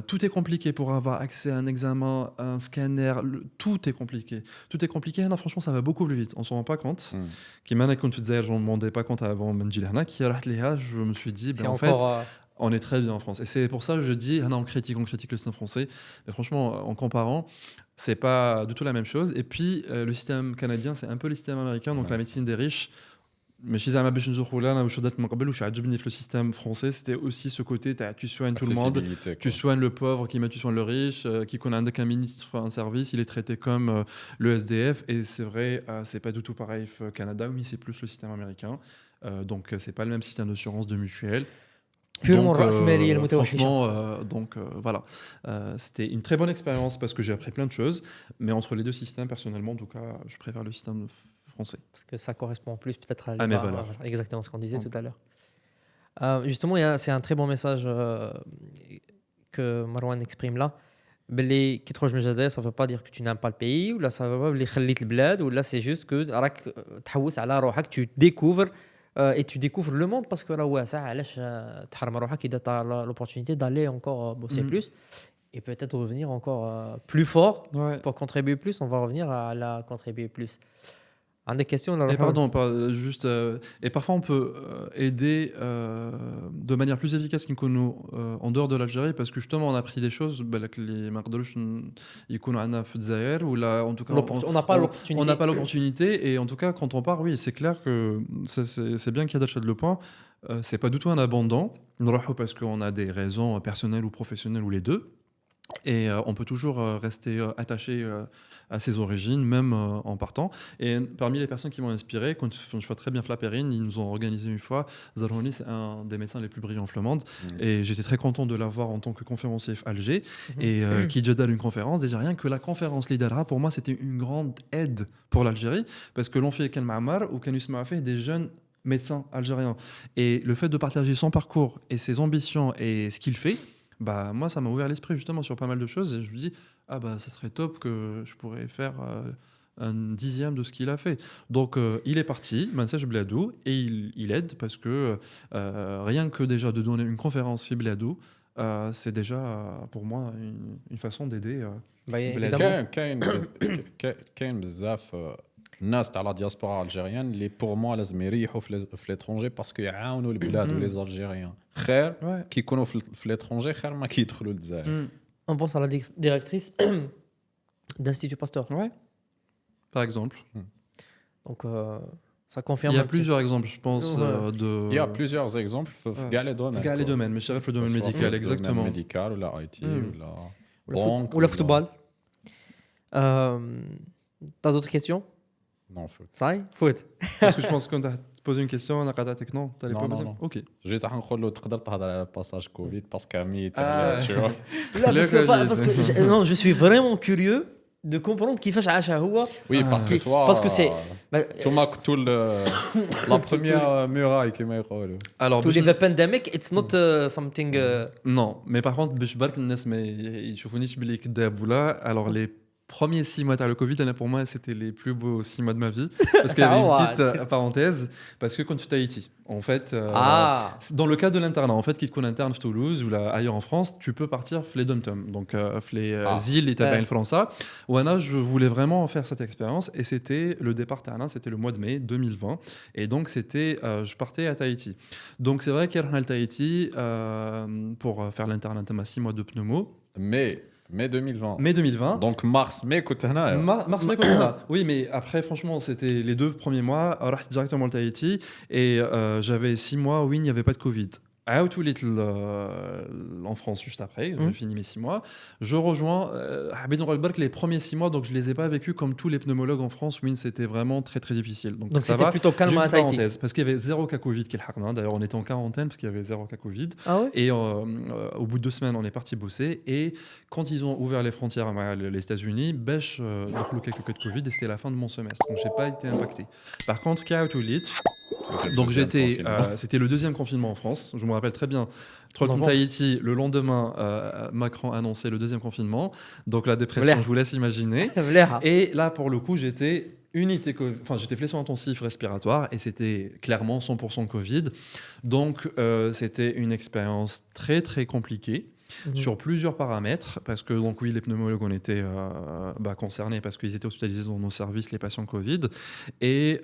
Tout est compliqué pour avoir accès à un examen, un scanner. Tout est compliqué. Tout est compliqué. Non, franchement, ça va beaucoup plus vite. On s'en rend pas compte. Qui m'en a compte, je ne m'en rendais pas compte avant. Je me suis dit, en fait. On est très bien en France. Et c'est pour ça que je dis, on critique le système français. Mais franchement, en comparant, c'est pas du tout la même chose. Et puis, le système canadien, c'est un peu le système américain, donc la médecine des riches. Mais chez Zama Bechunzourhoula, le système français, c'était aussi ce côté, tu soignes tout le monde, tu soignes le pauvre, tu soignes le riche, qui connaît qu'un ministre, un service, il est traité comme le SDF. Et c'est vrai, c'est pas du tout pareil au Canada, mais c'est plus le système américain. Donc, c'est pas le même système d'assurance de mutuelle. Purement رأسمالية المتوحشة. Donc voilà, c'était une très bonne expérience parce que j'ai appris plein de choses, mais entre les deux systèmes, personnellement, en tout cas, je préfère le système français. Parce que ça correspond plus peut-être à mes valeurs. Exactement ce qu'on disait tout à l'heure. Justement, c'est un très bon message que Marwan exprime là. باللي كي تخرج من الجزائر ça veut pas dire que tu n'aimes pas le pays ou là ça veut pas اللي خليت البلاد ou là c'est juste que راك تحوس على روحك tu découvres et tu découvres le monde parce que là واسع علاش تحرم روحك اذا tu as l'opportunité d'aller encore bosser plus et peut-être revenir encore plus fort pour contribuer plus. On va revenir à la contribuer plus. Des questions là, et parfois on peut aider de manière plus efficace qu'Inkono en dehors de l'Algérie parce que justement on a appris des choses ou là en tout cas on n'a pas l'opportunité et en tout cas quand on part c'est clair que c'est bien qu'il y a d'achat de le point, c'est pas du tout un abandon parce qu'on a des raisons personnelles ou professionnelles ou les deux. Et on peut toujours rester attaché à ses origines, même en partant. Et parmi les personnes qui m'ont inspiré, quand je vois très bien Flapérine, ils nous ont organisé une fois. Zaroni, c'est un des médecins les plus brillants en Flamande. Et j'étais très content de l'avoir en tant que conférencier à Alger. Et qui donne une conférence. Déjà, rien que la conférence Lidara, pour moi, c'était une grande aide pour l'Algérie. Parce que l'on fait Ken Ma'amar ou Ken Yusma fait des jeunes médecins algériens. Et le fait de partager son parcours et ses ambitions et ce qu'il fait, moi ça m'a ouvert l'esprit justement sur pas mal de choses et je me dis ça serait top que je pourrais faire un dixième de ce qu'il a fait. Donc il est parti, Mansaj Bladou, et il aide parce que rien que déjà de donner une conférence chez Bladou, c'est déjà pour moi une façon d'aider كاين بزاف الناس تاع لا دياسبورا الجيريان اللي بور موا لازم يريحوا في ليترونجي باسكو يعاونوا البلاد ولي زالجيريان خير كي يكونوا في ليترونجي خير ما كي يدخلوا للجزائر. On pense à la directrice d'Institut Pasteur. Ouais. Par exemple. Donc ça confirme. Il y a plusieurs exemples, je pense. Il y a plusieurs exemples في كاع لي دومين. Mais je le domaine médical, exactement. Médical ou la IT ou la banque ou le football. T'as d'autres questions? Non, foot. Ça y est, foot. Parce que je pense que quand tu as posé une question, on a قطعتك non. T'allais pas poser. OK. جيت راح نقول له تقدر تهضر على باساج كوفيد باسكو عميت tu vois. Parce que non, je suis vraiment curieux de comprendre كيفاش عاشها هو. Oui, parce que c'est توما كنتو la première muraille كما يقولوا. Alors to live a pandemic it's not something non, mais par contre باش برك الناس ما يشوفونيش بلي كذاب ولا. Alors les premiers 6 mois le Covid, pour moi, c'était les plus beaux 6 mois de ma vie. Parce qu'il y avait une petite parenthèse. Parce que quand tu es à Haïti, en fait, dans le cas de l'internat, en fait, qui te connaît interne à Toulouse ou ailleurs en France, tu peux partir les dom-tom. Donc, les îles, et t'as France. Ou je voulais vraiment faire cette expérience. Et c'était le départ Ternin, c'était le mois de mai 2020. Et donc, je partais à Tahiti. Donc, c'est vrai qu'il y a Tahiti pour faire l'internat, t'as 6 mois de pneumo. Mai 2020. Mai 2020. Donc mai كنت Mars, mai كنت هنا. Oui, mais après, franchement, c'était les 2 premiers mois. رحت directement à Tahiti et j'avais 6 mois où il n'y avait pas de Covid. en France juste après, j'ai fini mes 6 mois. Je rejoins les premiers 6 mois, donc je les ai pas vécus comme tous les pneumologues en France. Oui, c'était vraiment très très difficile. Donc ça c'était va. plutôt calme à Tahiti. Parce qu'il y avait 0 cas Covid qui est le D'ailleurs, on était en quarantaine parce qu'il y avait 0 cas Covid. Ah ouais? Et au bout de 2 semaines, on est parti bosser. Et quand ils ont ouvert les frontières, les États-Unis, donc le quelques cas de Covid, et c'était la fin de mon semestre. Donc j'ai pas été impacté. Par contre, donc c'était le deuxième confinement en France. Je me rappelle très bien. Tahiti, le lendemain, Macron annonçait le deuxième confinement. Donc la dépression, je vous laisse imaginer. Et là, pour le coup, j'étais fléchon intensif respiratoire et c'était clairement 100% Covid. Donc c'était une expérience très très compliquée. Sur plusieurs paramètres, parce que donc oui, les pneumologues ont été concernés parce qu'ils étaient hospitalisés dans nos services, les patients Covid, et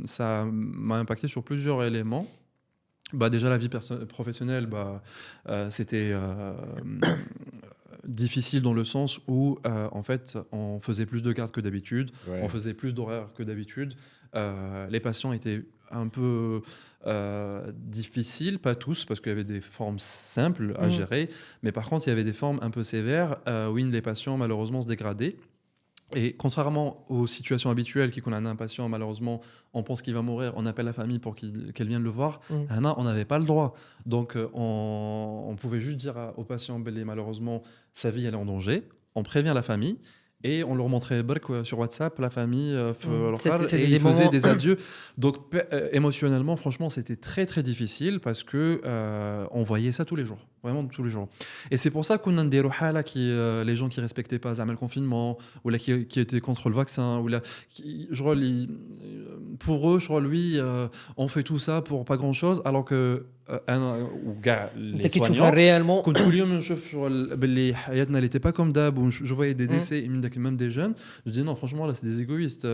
ça m'a impacté sur plusieurs éléments. Déjà la vie professionnelle, c'était difficile dans le sens où en fait on faisait plus de gardes que d'habitude, on faisait plus d'horaires que d'habitude, les patients étaient un peu difficiles, pas tous, parce qu'il y avait des formes simples à gérer, mais par contre il y avait des formes un peu sévères où les patients malheureusement se dégradaient. Et contrairement aux situations habituelles, qu'on a un patient, malheureusement, on pense qu'il va mourir, on appelle la famille pour qu'elle vienne le voir. On n'avait pas le droit. Donc, on pouvait juste dire au patient, malheureusement, sa vie elle est en danger. On prévient la famille. Et on leur montrait sur WhatsApp, la famille, et ils faisaient des adieux. Donc émotionnellement, franchement, c'était très très difficile parce que on voyait ça tous les jours, vraiment tous les jours. Et c'est pour ça qu'on a des rohala les gens qui respectaient pas le confinement ou là qui étaient contre le vaccin ou là, pour eux, je crois on fait tout ça pour pas grand chose, alors que les soignants réellement quand tous les jours elle n'était pas comme d'hab, je voyais des décès même des jeunes, je dis non, franchement là c'est des égoïstes,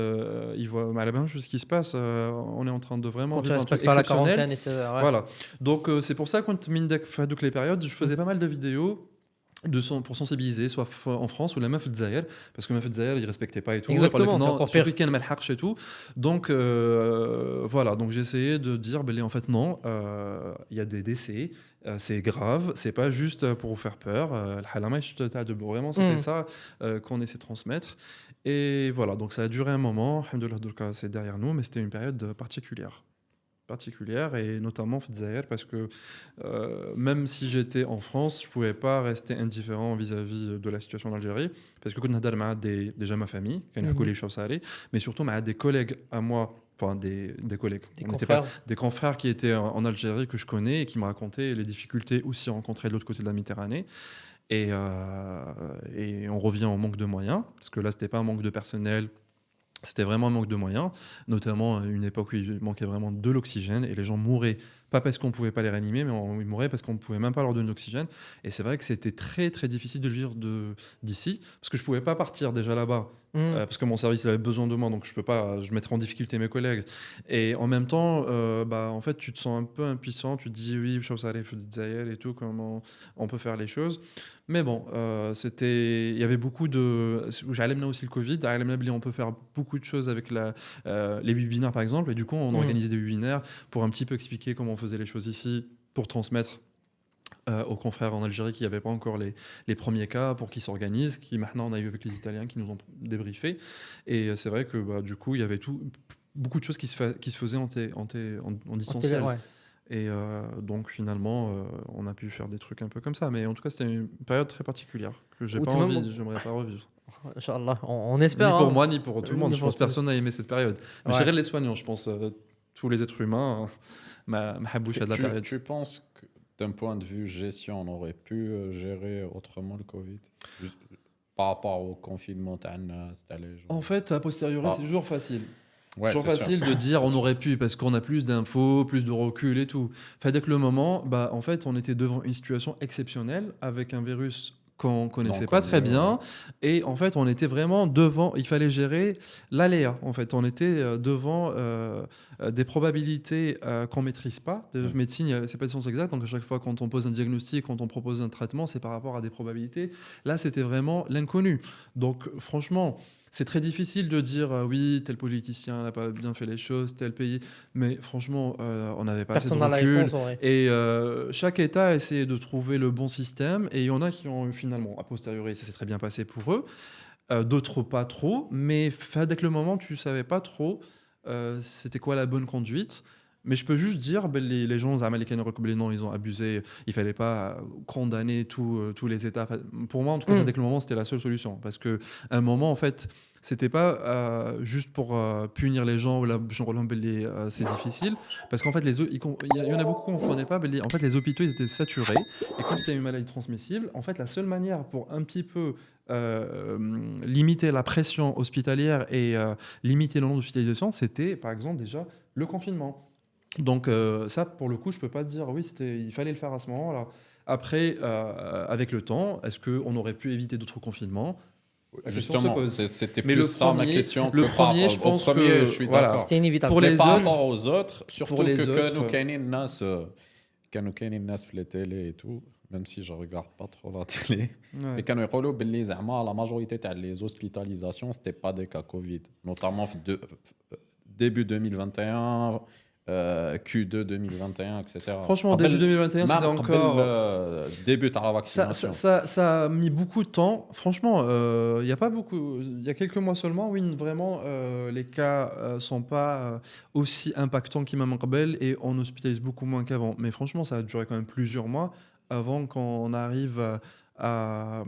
ils voient mal à la chose ce qui se passe, on est en train de vraiment vivre un truc exceptionnel, voilà. Donc c'est pour ça quand Mindek fait toutes les périodes, je faisais pas mal de vidéos pour sensibiliser, soit en France ou la meuf de Zahir, parce que la meuf de Zahir, ils respectaient pas et tout. Exactement, c'est encore pire. Et tout. Donc voilà, donc j'ai essayé de dire, en fait non, il y a des décès, c'est grave, c'est pas juste pour vous faire peur. Vraiment, c'était ça qu'on essaie de transmettre. Et voilà, donc ça a duré un moment, alhamdoulilah, c'est derrière nous, mais c'était une période particulière, et notamment Zahir, parce que même si j'étais en France, je pouvais pas rester indifférent vis-à-vis de la situation en Algérie, parce que déjà ma famille, mais surtout des collègues à moi, enfin des collègues, des confrères qui étaient en Algérie que je connais et qui me racontaient les difficultés aussi rencontrées de l'autre côté de la Méditerranée. Et on revient au manque de moyens, parce que là c'était pas un manque de personnel. C'était vraiment un manque de moyens, notamment une époque où il manquait vraiment de l'oxygène et les gens mouraient, pas parce qu'on ne pouvait pas les réanimer, mais ils mouraient parce qu'on ne pouvait même pas leur donner de l'oxygène. Et c'est vrai que c'était très très difficile de le vivre d'ici, parce que je ne pouvais pas partir déjà là-bas, parce que mon service avait besoin de moi, donc je mettrais en difficulté mes collègues. Et en même temps, en fait, tu te sens un peu impuissant, tu te dis oui, ça allait, et tout, comment on peut faire les choses. Mais bon, il y avait beaucoup de... J'allais aussi le Covid, on peut faire beaucoup de choses avec les webinaires par exemple, et du coup on organisait des webinaires pour un petit peu expliquer comment on faisait les choses ici, pour transmettre aux confrères en Algérie qui n'avaient pas encore les premiers cas, pour qu'ils s'organisent, qui maintenant on a eu avec les Italiens qui nous ont débriefé. Et c'est vrai que du coup il y avait beaucoup de choses qui se faisaient en distanciel. Et donc finalement, on a pu faire des trucs un peu comme ça. Mais en tout cas, c'était une période très particulière que j'aimerais pas revivre. Inch'Allah, on espère. Ni pour moi, ni pour tout le monde. Je pense que personne n'a aimé cette période. Mais je dirais les soignants, je pense, tous les êtres humains, ma habouche à de la période. Tu penses que d'un point de vue gestion, on aurait pu gérer autrement le Covid par rapport au confinement? En fait, a posteriori, c'est toujours facile. Ouais, c'est toujours facile de dire on aurait pu parce qu'on a plus d'infos, plus de recul et tout. Dès que le moment, en fait, on était devant une situation exceptionnelle avec un virus qu'on connaissait pas très bien, et en fait, on était vraiment devant. Il fallait gérer l'aléa. En fait, on était devant des probabilités qu'on maîtrise pas. De médecine, c'est pas de science exacte. Donc à chaque fois, quand on pose un diagnostic, quand on propose un traitement, c'est par rapport à des probabilités. Là, c'était vraiment l'inconnu. Donc franchement, c'est très difficile de dire oui, tel politicien n'a pas bien fait les choses, tel pays. Mais franchement, on n'avait pas assez de Personne n'a la recul. réponse, ouais. Et chaque État a essayé de trouver le bon système. Et il y en a qui ont eu finalement, a posteriori, ça s'est très bien passé pour eux. D'autres pas trop. Mais avec le moment, tu ne savais pas trop c'était quoi la bonne conduite. Mais je peux juste dire, ben, les gens, non, ils ont abusé. Il fallait pas condamner tous les États. Pour moi, en tout cas, dès que le moment, c'était la seule solution. Parce qu'à un moment, en fait, c'était pas juste pour punir les gens ou c'est difficile. Parce qu'en fait, il y en a beaucoup qui ne comprenaient pas. En fait, les hôpitaux, ils étaient saturés. Et comme c'était une maladie transmissible, en fait, la seule manière pour un petit peu limiter la pression hospitalière et limiter le nombre d'hospitalisations, c'était, par exemple, déjà le confinement. Donc ça, pour le coup, je peux pas dire oui, il fallait le faire à ce moment-là. Après, avec le temps, est-ce qu'on aurait pu éviter d'autres confinements ? Justement, c'était mais plus ça ma question. Le premier, je pense que je suis d'accord. C'était inévitable. Pour les par autres, rapport aux autres, surtout pour les que autres, nous كانوا كاينين الناس في les télé et tout, même si je regarde pas trop la télé. Mais كانوا يقولوا باللي زعما la majorité تاع les hospitalisations c'était pas des cas Covid, notamment début 2021. Q2 2021, etc. Franchement, début 2021, c'était encore... début de la vaccination. Ça a mis beaucoup de temps. Franchement, il y a pas beaucoup... Il y a quelques mois seulement, oui, vraiment, les cas sont pas aussi impactants qu'Imam Qabel et on hospitalise beaucoup moins qu'avant. Mais franchement, ça a duré quand même plusieurs mois avant qu'on arrive à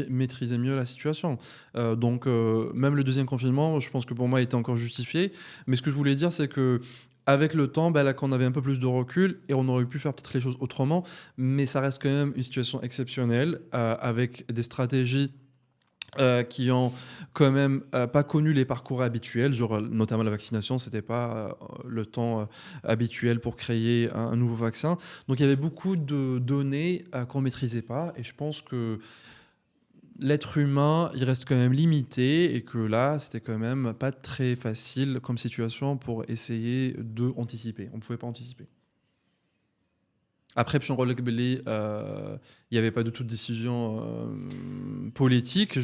maîtriser mieux la situation. Donc, même le deuxième confinement, je pense que pour moi, était encore justifié. Mais ce que je voulais dire, c'est que avec le temps, là qu'on avait un peu plus de recul et on aurait pu faire peut-être les choses autrement, mais ça reste quand même une situation exceptionnelle avec des stratégies qui ont quand même pas connu les parcours habituels, genre notamment la vaccination, c'était pas le temps habituel pour créer un nouveau vaccin. Donc il y avait beaucoup de données qu'on maîtrisait pas et je pense que l'être humain, il reste quand même limité et que là, c'était quand même pas très facile comme situation pour essayer d'anticiper. On ne pouvait pas anticiper. Après, il n'y avait pas de toute décision politique.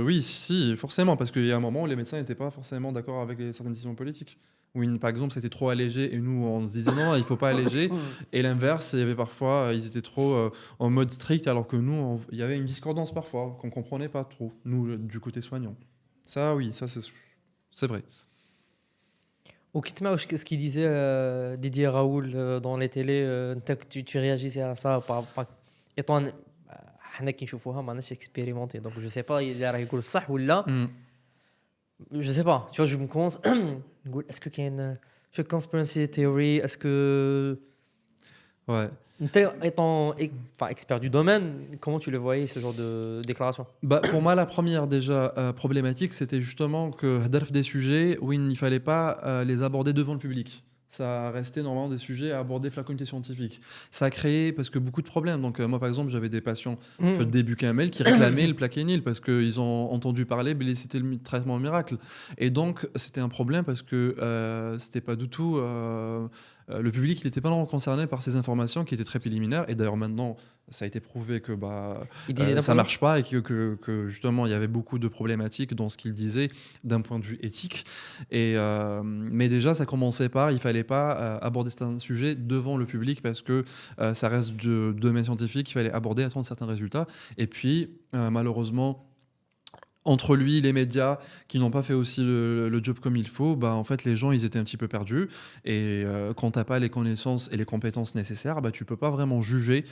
Oui, si, forcément, parce qu'il y a un moment où les médecins n'étaient pas forcément d'accord avec certaines décisions politiques. Où, par exemple, c'était trop allégé et nous, on se disait non, il ne faut pas alléger. Et l'inverse, il y avait parfois, ils étaient trop en mode strict, alors que nous, il y avait une discordance parfois, qu'on ne comprenait pas trop, nous, du côté soignant. Ça, oui, ça, c'est vrai. Au Kitma, ce qu'il disait Didier Raoul dans les télés, tu réagissais à ça étant حنا كي نشوفوها ماناش expérimenté, donc je sais pas il راه يقول صح ولا je sais pas, tu vois, je me commence نقول est-ce que كاين conspiracy theory, est-ce que ouais, étant expert du domaine, comment tu le voyais ce genre de déclaration? Pour moi, la première déjà problématique, c'était justement que des sujets où il ne fallait pas les aborder devant le public. Ça restait normalement des sujets à aborder la communauté scientifique. Ça a créé parce que beaucoup de problèmes. Donc moi, par exemple, j'avais des patients début Kamel qui réclamaient le plaquenil parce qu'ils ont entendu parler, mais c'était le traitement miracle. Et donc, c'était un problème parce que c'était pas du tout... le public n'était pas concerné par ces informations qui étaient très préliminaires. Et d'ailleurs, maintenant, ça a été prouvé que ça ne marche pas et que justement, il y avait beaucoup de problématiques dans ce qu'il disait d'un point de vue éthique. Mais déjà, ça commençait par, il ne fallait pas aborder certains sujets devant le public parce que ça reste de domaine scientifique, il fallait aborder, attendre certains résultats. Et puis, malheureusement, entre lui et les médias qui n'ont pas fait aussi le job comme il faut, en fait, les gens, ils étaient un petit peu perdus. Et quand tu n'as pas les connaissances et les compétences nécessaires, tu ne peux pas vraiment juger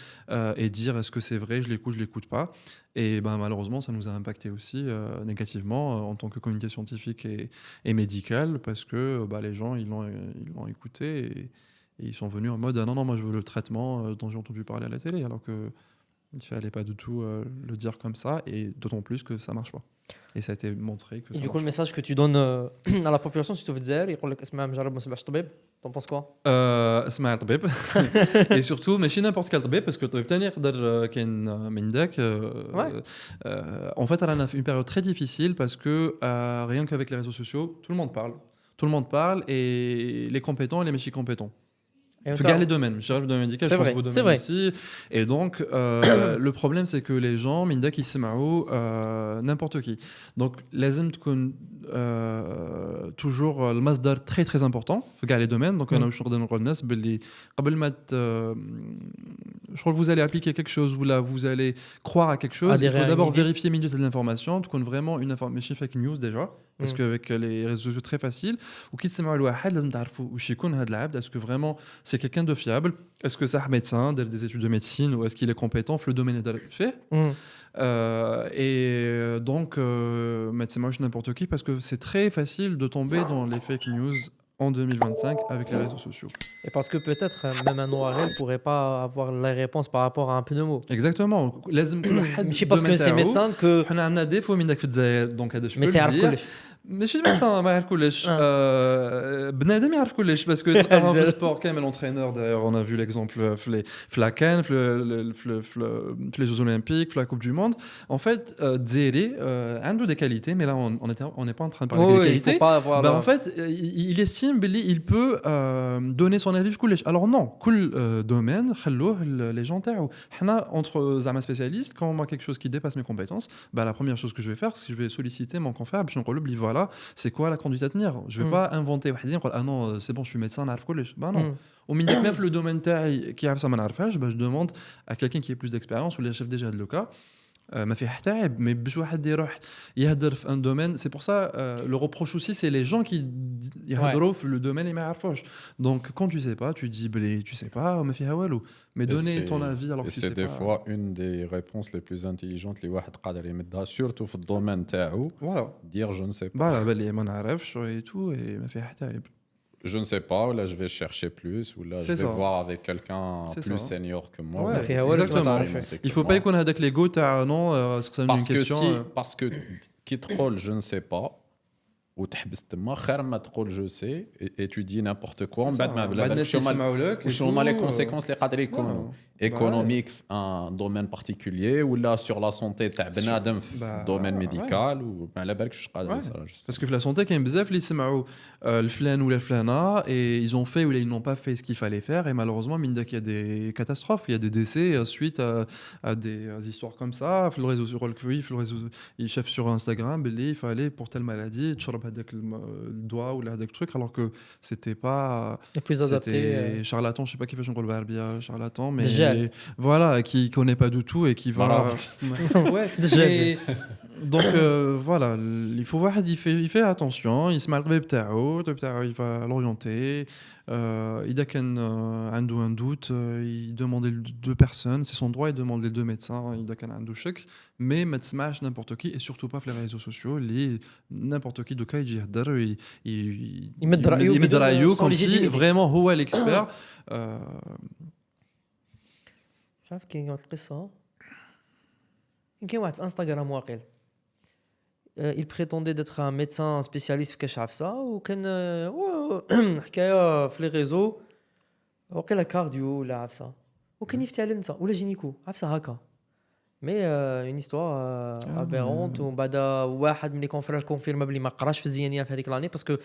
et dire est-ce que c'est vrai, je l'écoute pas. Et malheureusement, ça nous a impacté aussi négativement en tant que communauté scientifique et médicale parce que les gens, ils l'ont écouté et ils sont venus en mode ah non, moi je veux le traitement dont j'ai entendu parler à la télé, alors que il ne fallait pas du tout le dire comme ça, et d'autant plus que ça ne marche pas. Et ça a été montré que ça. Et du coup, le message que tu donnes à la population, si tu veux dire, il dit اسمع مجرب ما سمعش طبيب, t'en penses quoi? اسمع طبيب. Et surtout, ماشي n'importe quel طبيب, parce que الطبيب تاني يقدر كاين من داك. En fait, on a une période très difficile parce que rien qu'avec les réseaux sociaux, tout le monde parle. Tout le monde parle, et les compétents et les méchis compétents. Et Faut garder les domaines. Je gère le domaine médical, je pense vrai, que vos c'est domaines vrai. aussi. Et donc, le problème, c'est que les gens, minda qui se n'importe qui. Donc, لازم تكون toujours le masdar très très important. Faut garder les domaines. Donc, أنا واش نقدر نقول للناس باللي قبل ما je crois que vous allez appliquer quelque chose ou là vous allez croire à quelque chose, il faut d'abord vérifier milieu de l'information, donc vraiment une information fake news déjà, parce qu'avec les réseaux sociaux très facile, ou qui تسمعوا لواحد لازم تعرفوا واش يكون هذا العبد, est-ce que vraiment c'est quelqu'un de fiable, est-ce que c'est un médecin, des études de médecine, ou est-ce qu'il est compétent في le domaine اللي fait. Et donc médecin n'importe qui, parce que c'est très facile de tomber dans les fake news en 2025 avec les réseaux sociaux. Et parce que peut-être même un ORL pourrait pas avoir la réponse par rapport à un pneumo. Exactement. ماشي parce que c'est médecin que حنا عندنا ديفو منك في الجزائر, دونك هذا ما تعرف كلش. ماشي ميدسان ما يعرف كلش, بنادم يعرف كلش, باسكو تلقاهم في السبور كامل لونترينور. D'ailleurs on a vu l'exemple في la CAN, في les Jeux Olympiques, في la Coupe du Monde. En fait, Dzeri عنده des qualités, mais là on n'est pas en train de parler des qualités. En fait, il estime qu'il peut donner son avis في كلش. Alors non, كل domaine خلوه les gens تاعو. حنا entre زعما spécialistes, quand on a quelque chose qui dépasse mes compétences, bah la première chose que je vais faire, c'est que je vais solliciter mon confrère باش نقول له voilà, c'est quoi la conduite à tenir. Je vais pas inventer وحدين نقول ah non c'est bon je suis médecin نعرف كلش. Bah non. Au minimum même le domaine تاعي qui a ça ما نعرفهاش, bah je demande à quelqu'un qui ait plus d'expérience ou les chefs déjà de le cas. ما فيه حتى عيب, mais باش واحد يروح يهدر في un domaine, c'est pour ça le reproche aussi c'est les gens qui يهدروا في le domaine et ما يعرفوش. Donc quand tu sais pas, tu dis blé, tu sais pas, ما فيها والو, mais donner ton avis alors que tu sais pas. C'est des fois une des réponses les plus intelligentes اللي واحد قادر يمدها, surtout في الدومين تاعو. Voilà. Dire je ne sais pas. Bah باللي ما نعرفش et tout, et ما فيها حتى عيب. Je ne sais pas, ou là je vais chercher plus, ou là je vais voir avec quelqu'un plus senior que moi. Ouais, exactement. Il faut pas qu'on ait avec l'ego, non, c'est une question. Parce que qui te rôle, je ne sais pas, ou تحبس تما خير ما تقول je sais et tu dis n'importe quoi, من بعد ما بالك شو هما les conséquences اللي قادر يكونوا économiques في un domaine particulier ou là sur la santé تاع بنادم في domaine médical ou ما على بالكش واش قادر يصير. Parce que la santé كاين بزاف اللي يسمعوا الفلان ولا الفلانه et ils ont fait ou ils n'ont pas fait ce qu'il fallait faire, et malheureusement mine qu'il y a des catastrophes, il y a des décès suite à des histoires comme ça. في الريزو sur le réseau il chef sur Instagram باللي il fallait pour telle maladie تشرب هذاك الدواء ولا هذاك truc, alors que c'était pas plus adapté, c'était charlatan, je sais pas كيفاش نقول بالعربيه charlatan, mais voilà, qui connaît pas du tout et qui va ouais. Et donc voilà, il faut voir, il fait attention, il se met le il va l'orienter. إذا كان عنده un doute, il demande les deux personnes, c'est son droit, il demande les deux médecins إذا كان عنده شك, mais ما تسمعش n'importe qui, et surtout pas sur les réseaux sociaux اللي n'importe qui دوكا يجي يهدر يمد رأيه comme si vraiment هو l'expert. مش عارف كاين واحد القصه, كاين واحد في انستغرام واقيل il prétendait d'être un médecin spécialiste في كاش عفسه, وكان حكايه في لي ريزو واقيلا كارديو ولا عفسه, وكان يفتي على النساء ولا جينيكو عفسه هكا, مي اون هيستوار ابيرونت. ومن بعد واحد من لي كونفرير كونفيرما بلي ما قراش في الزيانيه في هذيك لاني, باسكو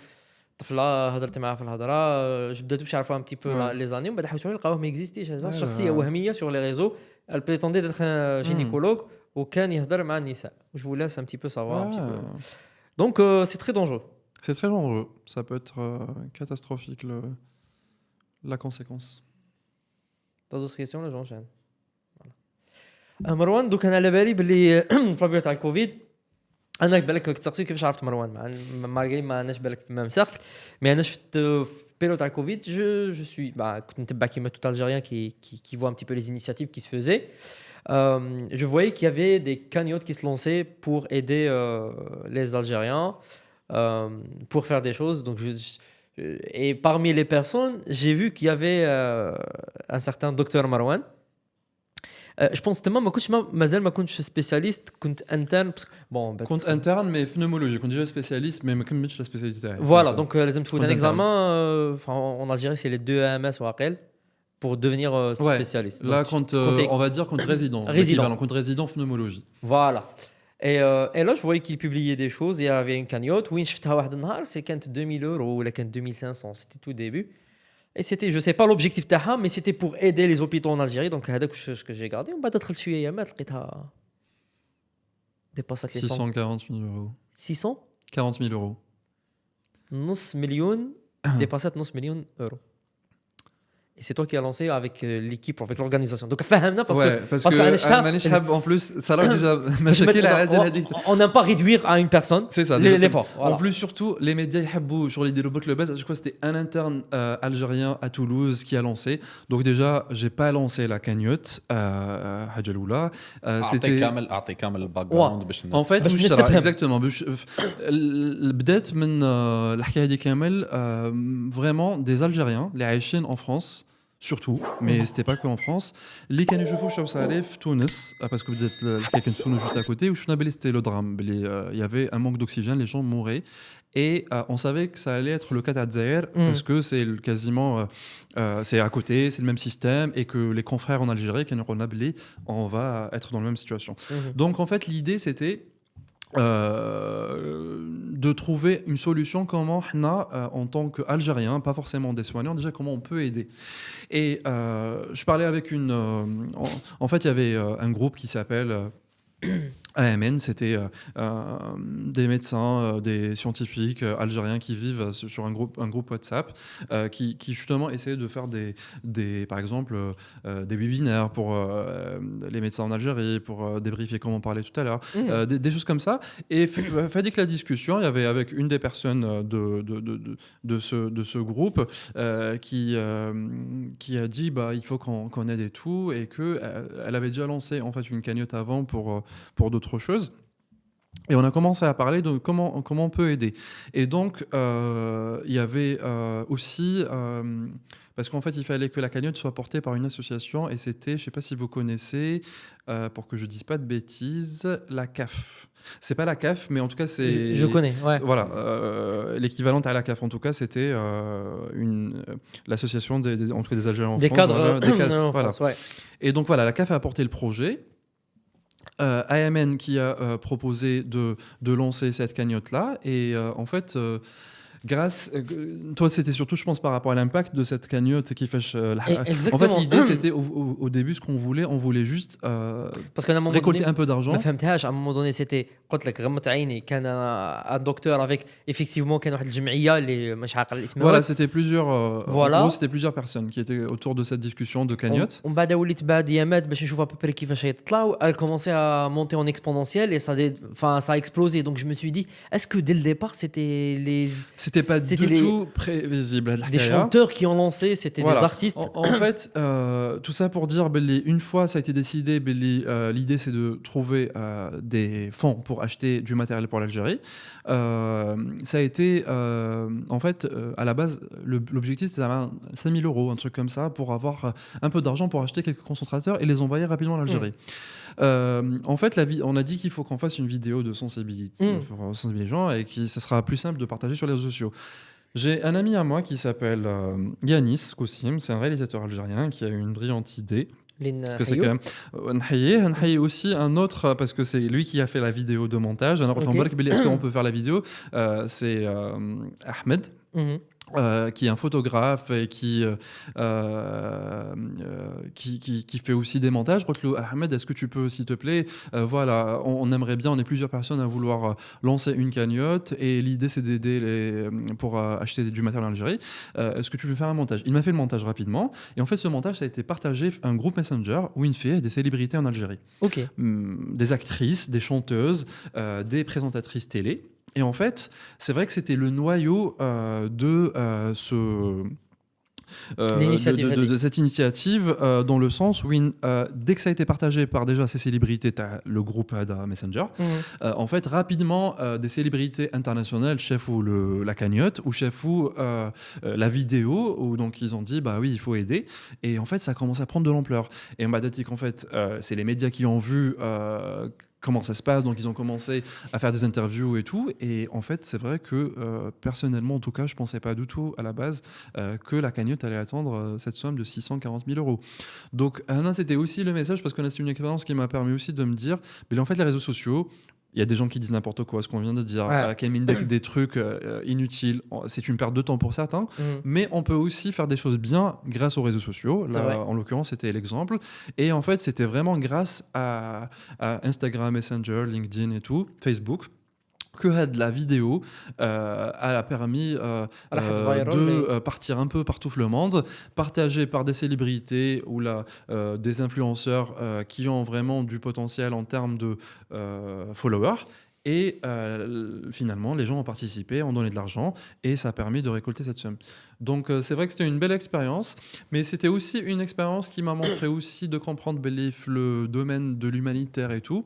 طفله هضرت معاه في الهضره, بدات باش عرفوا ان بتي بو لي زاني, ومن بعد حاولوا لقاوه ما اكزيستيش. هذا شخصيه وهميه سور لي ريزو, elle prétendait d'être un gynécologue وكان يهضر مع النساء. Je vous laisse un petit peu savoir un petit peu. Donc c'est très dangereux. C'est très dangereux. Ça peut être catastrophique la conséquence. T'as d'autres questions là, j'enchaîne. Voilà. مروان, دوك انا على بالي باللي في البيريود تاع الكوفيد انا بالك كنت تسقسي كيفاش عرفت مروان, مالغري ما اناش بالك في ميم سيركل, مي انا شفت في البيريود تاع الكوفيد جو سوي كنت نتبع كيما توت الجيريان qui voit un petit peu les initiatives qui se faisaient. Je voyais qu'il y avait des cagnottes qui se lançaient pour aider les Algériens pour faire des choses. Donc et parmi les personnes, j'ai vu qu'il y avait un certain docteur Marwan. Je pense تمام مازال ما كنتش spécialiste, كنت interne bon كنت interne mais pneumologie, كنت déjà spécialiste mais ما كملتش la spécialité تاعي. Voilà, donc لازم تفوت un examen en Algérie c'est les 2 AMS واقيل pour devenir spécialiste. Là quand on va dire quand résident quand résident pneumologie. Voilà. Et là je voyais qu'il publiait des choses, il y avait une cagnotte وين شفتها واحد النهار, c'est كانت 2000 € ولا كانت 2500, c'était tout début. Et c'était, je sais pas l'objectif تاعها, mais c'était pour aider les hôpitaux en Algérie. Donc هذاك ce que j'ai gardé. ومن بعد دخلت شويه ايامات لقيتها dépassat les 100 640 000 euros. 600 40 000 euros. نص مليون dépassat نص مليون euros. Et c'est toi qui as lancé avec l'équipe, avec l'organisation. Donc فهمنا parce ouais, que مانيش حاب en plus ça a déjà مشاكل عادي هذيك. On n'aime pas réduire à une personne. C'est ça. L'effort. En plus surtout les médias يحبوا sur les développeurs le buzz. Je crois que c'était un interne algérien à Toulouse qui a lancé. Donc déjà j'ai pas lancé la cagnotte حاجة الأولى. C'était أعطي كامل الباك باش En fait باش مش نستفهم. exactement بدات من الحكاية هذه كامل vraiment des Algériens اللي عايشين en France surtout, mais c'était pas que en France. Les كانوا يشوفوا شو صار في تونس parce que بدات الحكاية كانت في تونس juste à côté وشفنا بلي c'était le drame. Il y avait un manque d'oxygène, les gens mouraient et on savait que ça allait être le cas à Dzaïr parce que c'est quasiment c'est à côté, c'est le même système et que les confrères en Algérie qui nous ont on va être dans la même situation. Donc en fait l'idée c'était de trouver une solution comment en tant qu'Algériens, pas forcément des soignants, déjà comment on peut aider. Et je parlais avec une... en fait, il y avait un groupe qui s'appelle AMN, c'était des médecins, des scientifiques algériens qui vivent sur un groupe WhatsApp qui justement essayaient de faire par exemple des webinaires pour les médecins en Algérie, pour débriefer comme on parlait tout à l'heure, des choses comme ça. Et fallait que la discussion, il y avait avec une des personnes de ce groupe qui a dit bah, il faut qu'on aide et tout, et qu'elle avait déjà lancé en fait une cagnotte avant pour d'autres choses. Et on a commencé à parler de comment on peut aider. Et donc, il y avait aussi... parce qu'en fait, il fallait que la cagnotte soit portée par une association. Et c'était, je ne sais pas si vous connaissez, pour que je ne dise pas de bêtises, la CAF. C'est pas la CAF, mais en tout cas, c'est... Je connais, ouais. Voilà. L'équivalent à la CAF, en tout cas, c'était l'association en tout cas, des Algériens en des France. Cadres en voilà. France, ouais. Et donc, voilà, la CAF a apporté le projet. AMN qui a proposé de lancer cette cagnotte-là. Et en fait, grâce... toi, c'était surtout, je pense, par rapport à l'impact de cette cagnotte qui fait... En fait, l'idée, c'était au début, ce qu'on voulait juste parce qu'à un moment récolter donné, un peu d'argent. à un moment donné, c'était... قلت لك غمضت عيني كان un docteur avec effectivement كان واحد الجمعية اللي مش عاقل الاسم. Voilà, c'était plusieurs... voilà. En gros, c'était plusieurs personnes qui étaient autour de cette discussion de cagnotte. ومن بعد وليت بعد ايامات باش نشوف ابوبري كيفاش يطلعوا. Elle commençait à monter en exponentiel et ça a explosé. Donc je me suis dit, est-ce que dès le départ c'était pas du tout prévisible. Des chanteurs qui ont lancé, c'était des artistes. En fait, tout ça pour dire, une fois ça a été décidé, l'idée c'est de trouver des fonds pour acheter du matériel pour l'Algérie. Ça a été, en fait, à la base, l'objectif c'était d'avoir 5 000 euros, un truc comme ça, pour avoir un peu d'argent pour acheter quelques concentrateurs et les envoyer rapidement à l'Algérie. En fait, on a dit qu'il faut qu'on fasse une vidéo de sensibilité pour sensibiliser les gens et que ça sera plus simple de partager sur les réseaux sociaux. J'ai un ami à moi qui s'appelle Yanis Koussim, c'est un réalisateur algérien qui a eu une brillante idée. Parce que c'est quand même Nhaye aussi un autre parce que c'est lui qui a fait la vidéo de montage. Alors est-ce qu'on peut faire la vidéo, c'est Ahmed. Qui est un photographe et qui fait aussi des montages. Je crois que Ahmed, est-ce que tu peux, s'il te plaît, voilà, on aimerait bien, on est plusieurs personnes à vouloir lancer une cagnotte et l'idée c'est d'aider pour acheter du matériel en Algérie. Est-ce que tu peux faire un montage? Il m'a fait le montage rapidement et en fait ce montage ça a été partagé un groupe Messenger où il fait des célébrités en Algérie. Des actrices, des chanteuses, des présentatrices télé. Et en fait, c'est vrai que c'était le noyau de cette initiative dans le sens où dès que ça a été partagé par déjà ces célébrités, le groupe Ada Messenger, en fait rapidement des célébrités internationales chef ou la cagnotte ou chef ou la vidéo où donc ils ont dit bah oui il faut aider et en fait ça commence à prendre de l'ampleur et on m'a dit qu'en fait c'est les médias qui ont vu comment ça se passe, donc ils ont commencé à faire des interviews et tout, et en fait c'est vrai que personnellement en tout cas je pensais pas du tout à la base que la cagnotte allait attendre cette somme de 640 000 euros. Donc c'était aussi le message parce que c'est une expérience qui m'a permis aussi de me dire mais en fait les réseaux sociaux Il y a des gens qui disent n'importe quoi, ce qu'on vient de dire, des trucs inutiles. C'est une perte de temps pour certains, mais on peut aussi faire des choses bien grâce aux réseaux sociaux. Là, en l'occurrence, c'était l'exemple. Et en fait, c'était vraiment grâce à Instagram, Messenger, LinkedIn et tout, Facebook, que la vidéo a permis de partir un peu partout le monde, partagée par des célébrités ou des influenceurs qui ont vraiment du potentiel en termes de followers. Et finalement, les gens ont participé, ont donné de l'argent et ça a permis de récolter cette somme. Donc c'est vrai que c'était une belle expérience, mais c'était aussi une expérience qui m'a montré aussi de comprendre le domaine de l'humanitaire et tout.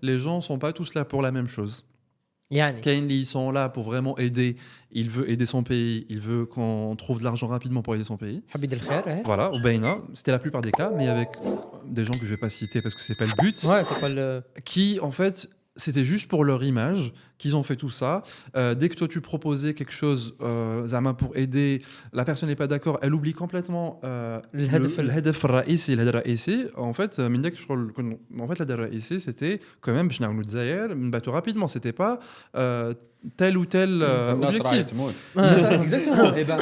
Les gens ne sont pas tous là pour la même chose. Ils sont là pour vraiment aider. Il veut aider son pays. Il veut qu'on trouve de l'argent rapidement pour aider son pays. Voilà, au Baïna, c'était la plupart des cas, mais avec des gens que je vais pas citer parce que c'est pas le but. Ouais, c'est pas le. Qui en fait, c'était juste pour leur image qu'ils ont fait tout ça. Dès que toi tu proposais quelque chose Zama pour aider, la personne n'est pas d'accord, elle oublie complètement le hadaf الرئيسي. En fait, le hadaf c'était quand même باش نعاونوا الجزائر نباتوا rapidement, c'était pas tel ou tel objectif. Exactement. Et ben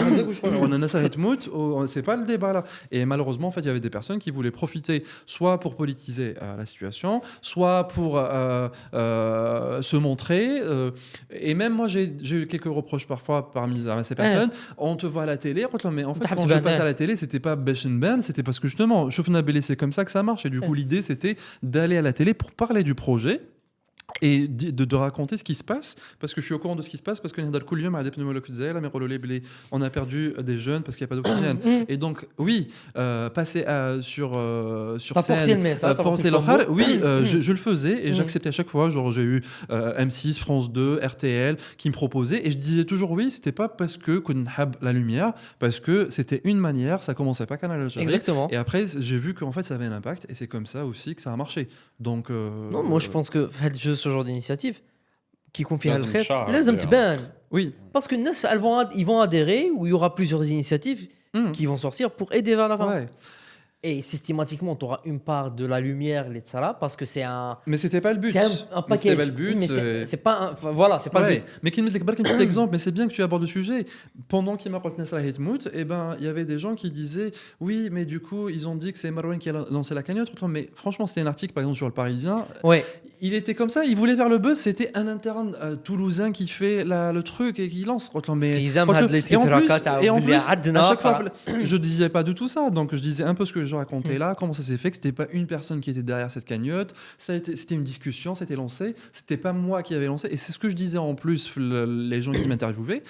c'est pas le débat là. Et malheureusement, en fait, il y avait des personnes qui voulaient profiter soit pour politiser la situation, soit pour se montrer. Et même moi, j'ai eu quelques reproches parfois parmi ces personnes. On te voit à la télé, mais en fait, quand je passe à la télé, c'était pas Beshenben, c'était parce que justement, c'est comme ça que ça marche. Et du coup, l'idée, c'était d'aller à la télé pour parler du projet. Et de raconter ce qui se passe, parce que je suis au courant de ce qui se passe, parce que on a perdu des jeunes parce qu'il n'y a pas d'oxygène. Et donc, oui, passer sur scène, porter leur hal, oui, je le faisais et j'acceptais à chaque fois. Genre, j'ai eu M6, France 2, RTL qui me proposaient et je disais toujours oui, c'était pas parce que la lumière, parce que c'était une manière, ça commençait pas Canal Algérie. Exactement. Et après, j'ai vu qu'en fait, ça avait un impact et c'est comme ça aussi que ça a marché. Donc, non, moi je pense que ce genre d'initiative qui confie à l'khair, لازم تبان. Oui. Parce que ils vont adhérer ou il y aura plusieurs initiatives qui vont sortir pour aider vers la fin. Ouais. Et systématiquement, tu auras une part de la lumière, parce que c'est un. Mais c'était pas le but. C'est un package. C'était pas le but. Oui, mais c'est pas un. Voilà, c'est pas le but. Mais qui me dit un petit exemple, mais c'est bien que tu abordes le sujet. Pendant qu'il m'a parlé de Nasser Hitmout, il y avait des gens qui disaient oui, mais du coup, ils ont dit que c'est Marouane qui a lancé la cagnotte. Mais franchement, c'était un article, par exemple, sur le Parisien. Ouais. Il était comme ça, il voulait faire le buzz. C'était un interne toulousain qui fait le truc et qui lance. Mais et en plus, à chaque fois, je disais pas du tout ça. Donc, je disais un peu ce que je racontais là, comment ça s'est fait, que c'était pas une personne qui était derrière cette cagnotte. C'était une discussion, c'était lancé. C'était pas moi qui avais lancé. Et c'est ce que je disais en plus, les gens qui m'interviewaient.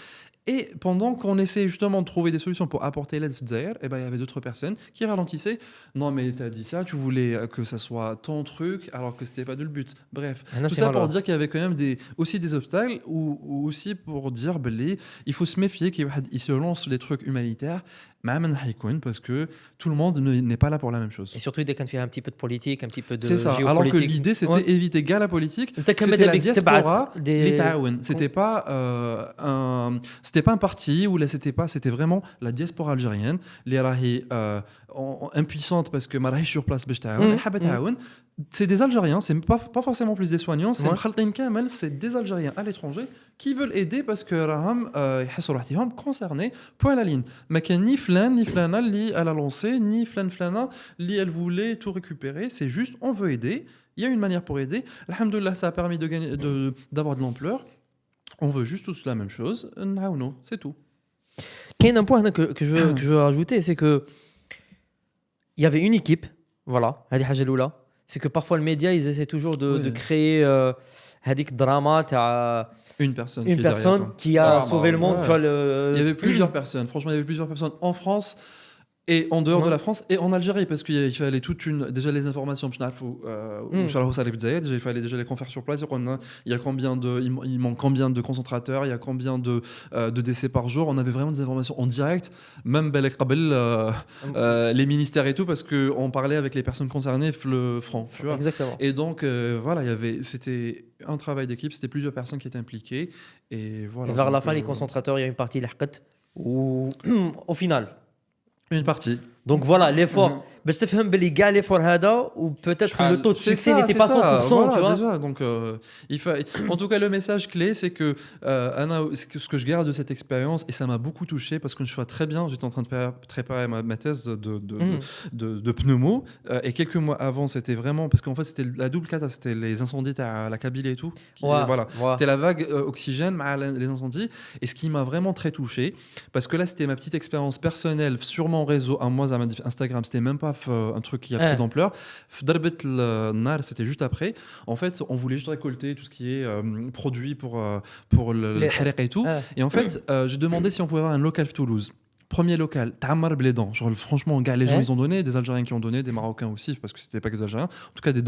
Et pendant qu'on essayait justement de trouver des solutions pour apporter l'aide à Zaïre, il y avait d'autres personnes qui ralentissaient. Non, mais t'as dit ça, tu voulais que ça soit ton truc, alors que c'était pas le but. Bref, tout ça pour dire qu'il y avait quand même aussi des obstacles, ou aussi pour dire, il faut se méfier qu'il se lance des trucs humanitaires, parce que tout le monde n'est pas là pour la même chose. Et surtout, dès qu'on fait un petit peu de politique, un petit peu de c'est ça. Alors que l'idée, c'était éviter la politique. C'était la diaspora, les ta'aoun. C'était pas un parti, ou là, c'était vraiment la diaspora algérienne, les rahi impuissante parce que ma rahi sur place c'est des Algériens, c'est pas forcément plus des soignants, c'est des Algériens à l'étranger qui veulent aider parce que raham sont concernés, point à la ligne. Mais qu'il ni flan ni flana li elle a lancé, ni flana li elle voulait tout récupérer, c'est juste on veut aider, il y a une manière pour aider. Alhamdoulilah, ça a permis d'avoir de l'ampleur. On veut juste tous la même chose, non, c'est tout. Il y a un point que je veux rajouter, c'est que il y avait une équipe, voilà, c'est que parfois le média, ils essaient toujours de créer هذيك drama une personne qui a sauvé le monde. Ouais. Tu vois, il y avait plusieurs personnes, franchement, il y avait plusieurs personnes en France et en dehors de la France et en Algérie, parce qu'il fallait déjà les informations, déjà il fallait déjà les conférer sur place. Il manque combien de concentrateurs, il y a combien de décès par jour. On avait vraiment des informations en direct, même les ministères et tout, parce qu'on parlait avec les personnes concernées, le franc. Tu vois. Exactement. Et donc voilà, c'était un travail d'équipe, c'était plusieurs personnes qui étaient impliquées. Et voilà. Et vers la fin, les concentrateurs, il y a une partie l'haqat, ou au final. Une partie. Donc voilà, l'effort. Mais je te fais un bel égal l'effort hada ou peut-être le taux de C'est succès ça, n'était c'est pas ça. 100%, Voilà, tu vois. déjà, donc, en tout cas, le message clé, c'est que Anna, ce que je garde de cette expérience, et ça m'a beaucoup touché parce que je vois très bien, j'étais en train de préparer ma thèse de pneumo, et quelques mois avant, c'était vraiment, parce qu'en fait, c'était la double cata, c'était les incendies à la Kabylie et tout. Voilà. C'était la vague oxygène, les incendies, et ce qui m'a vraiment très touché, parce que là, c'était ma petite expérience personnelle sur mon réseau, moi, Instagram, c'était même pas un truc qui a pris d'ampleur. Darbet Nar, c'était juste après. En fait, on voulait juste récolter tout ce qui est produit pour le hariq et tout. Et en fait, j'ai demandé si on pouvait avoir un local à Toulouse. Premier local, Tamar Blédan. Genre, franchement, gars, les gens, ils ont donné, des Algériens qui ont donné, des Marocains aussi, parce que c'était pas que des Algériens. En tout cas, des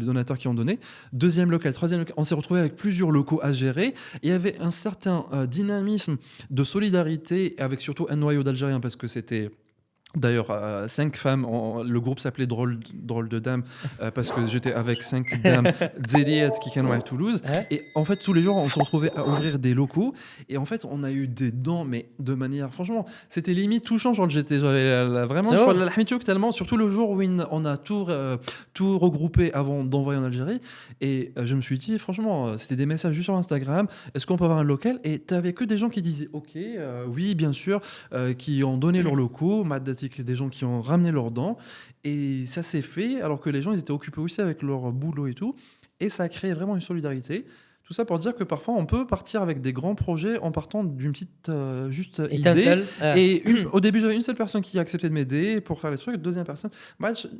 donateurs qui ont donné. Deuxième local, troisième local. On s'est retrouvé avec plusieurs locaux à gérer. Et il y avait un certain dynamisme de solidarité, avec surtout un noyau d'Algériens, parce que c'était. D'ailleurs, 5 femmes, le groupe s'appelait Drôle de Dames, parce que j'étais avec 5 dames Zéliet qui sont à Toulouse. Et en fait, tous les jours, on se retrouvait à ouvrir des locaux. Et en fait, on a eu des dons, mais de manière, franchement, c'était limite touchant. Genre, j'avais vraiment, je crois, la tellement, surtout le jour où on a tout regroupé avant d'envoyer en Algérie. Et je me suis dit, franchement, c'était des messages juste sur Instagram. Est-ce qu'on peut avoir un local? Et t'avais que des gens qui disaient, OK, oui, bien sûr, qui ont donné leurs locaux, des gens qui ont ramené leurs dents, et ça s'est fait alors que les gens ils étaient occupés aussi avec leur boulot et tout, et ça a créé vraiment une solidarité. Tout ça pour dire que parfois on peut partir avec des grands projets en partant d'une petite juste idée. Et au début j'avais une seule personne qui a accepté de m'aider pour faire les trucs, deuxième personne,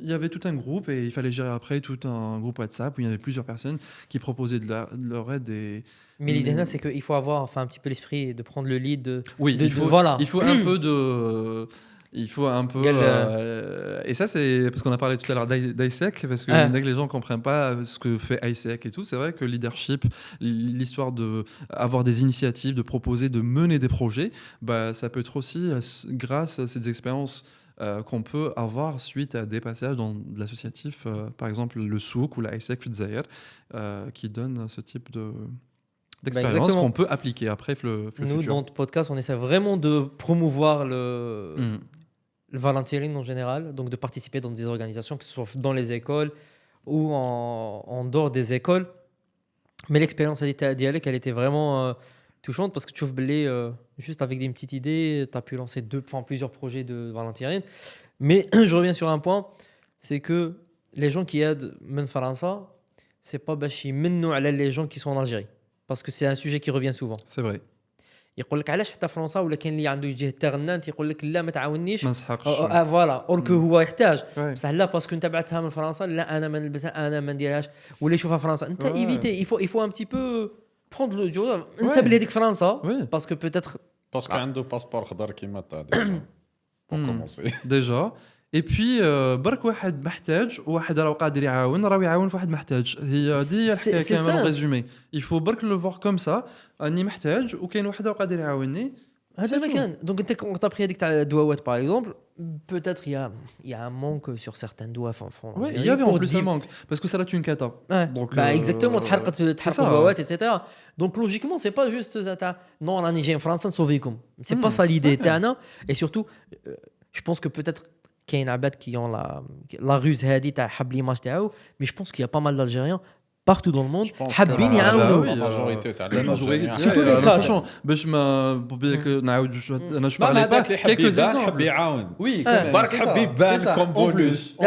il y avait tout un groupe et il fallait gérer après tout un groupe WhatsApp où il y avait plusieurs personnes qui proposaient de leur aide. Mais l'idée là, c'est qu'il faut avoir un petit peu l'esprit de prendre le lead. Il faut un peu de... Il faut un peu... et ça, c'est parce qu'on a parlé tout à l'heure d'ISEC, parce que dès que les gens ne comprennent pas ce que fait ISEC et tout, c'est vrai que le leadership, l'histoire d'avoir des initiatives, de proposer, de mener des projets, ça peut être aussi grâce à ces expériences qu'on peut avoir suite à des passages dans de l'associatif, par exemple le Souk ou la ISEC Fidzaïr, qui donne ce type d'expérience qu'on peut appliquer après le Nous, futur. dans notre podcast, on essaie vraiment de promouvoir le volunteering en général, donc de participer dans des organisations, que ce soit dans les écoles ou en dehors des écoles. Mais l'expérience d'Yalek, elle était vraiment touchante parce que tu vois, juste avec des petites idées, tu as pu lancer plusieurs projets de volunteering. Mais je reviens sur un point, c'est que les gens qui aident Men Faransa, c'est pas bachi mennou ala les gens qui sont en Algérie. Parce que c'est un sujet qui revient souvent. C'est vrai. يقول لك علاش حتى فرنسا ولا كاين اللي عنده يجيه تغنانت يقول لك لا ما تعاونيش ما نسحقش. فوالا اوركو هو يحتاج بصح لا باسكو انت بعتها من فرنسا لا انا ما نلبسها انا ما نديرهاش ولا يشوفها فرنسا انت ايفيتي il faut un petit peu prendre le jour نسبل هذيك فرنسا باسكو peut-être باسكو عنده باسبور خضر كيما تاع ديجا pour commencer déjà. Et puis برك واحد محتاج وواحد راه قادر يعاون راه يعاون في واحد محتاج. هي دي الحكايه كامل ريزومي. Il faut برك le voir comme ça اني محتاج وكاين واحد راه قادر يعاوني. هذا ما كان. دونك انت كنت ابري هذيك تاع الدواوات باغ اكزومبل peut-être il y a un manque sur certaines doigts en France. Oui, il y avait en plus un manque parce que ça là tu une cata. Donc exactement تحرقت الدواوات etc. Donc logiquement c'est pas juste ça non راني جاي فرنسا نسوفيكم. C'est pas ça l'idée تاعنا. Et surtout je pense que peut-être كاين عباد qui ont la ruse هذه تاع حب ليماج تاعو, mais je pense qu'il y a pas mal d'Algériens partout dans le monde حابين يعاونوا. La majorité تاع الجزائريين surtout les franchement باش ما بيك نعاود انا جو بارلي با quelques exemples حب يعاون oui برك حب يبان كوم بونus.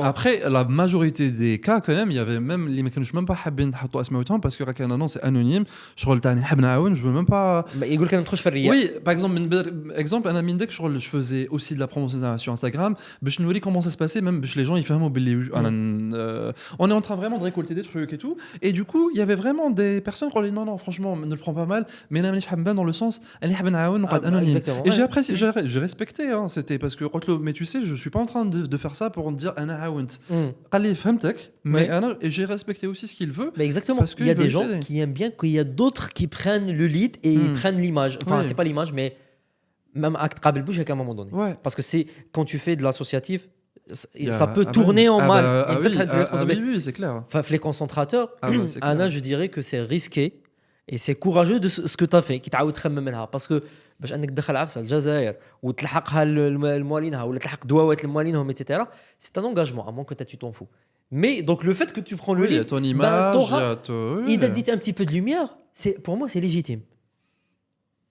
Après la majorité des cas quand même il y avait même اللي ما كانوش même pas حابين نحطوا اسماءهم parce que راه كان c'est anonyme شغل تاعي نحب نعاون je veux même pas يقول لك انا نخش في الرياء. Oui, par exemple انا من داك شغل je faisais aussi de la promotion sur Instagram باش نوري comment ça se passait même باش les gens يفهموا باللي on est en train vraiment de récolter des trucs et tout, et du coup il y avait vraiment des personnes qui ont dit non franchement ne le prends pas mal mais انا مانيش حاب نبان dans le sens elle حاب نعاون نقعد anonyme et j'ai apprécié j'ai respecté c'était parce que mais tu sais je suis pas en train de faire ça pour dire انا عاونت قال لي فهمتك mais انا et j'ai respecté aussi ce qu'il veut. Mais exactement, parce qu'il y a des gens qui aiment bien qu'il y a d'autres qui prennent le lead et ils prennent l'image, enfin c'est pas l'image mais même acte قابل بوجهك à un moment donné, parce que c'est quand tu fais de l'associatif ça peut tourner en mal et peut-être être responsable. Oui, c'est clair. Enfin, les concentrateurs, Anna, je dirais que c'est risqué Et c'est courageux de ce que tu as fait, qui t'a تخمم منها parce que باش انك تدخل عفسه الجزائر وتلحقها الموالينها ولا تلحق دواوات الموالينهم etc. C'est un engagement à moins que tu t'en fous. Mais donc le fait que tu prends le Oui, il y a livre, ton image, il y a il donne un petit peu de lumière, c'est pour moi c'est légitime.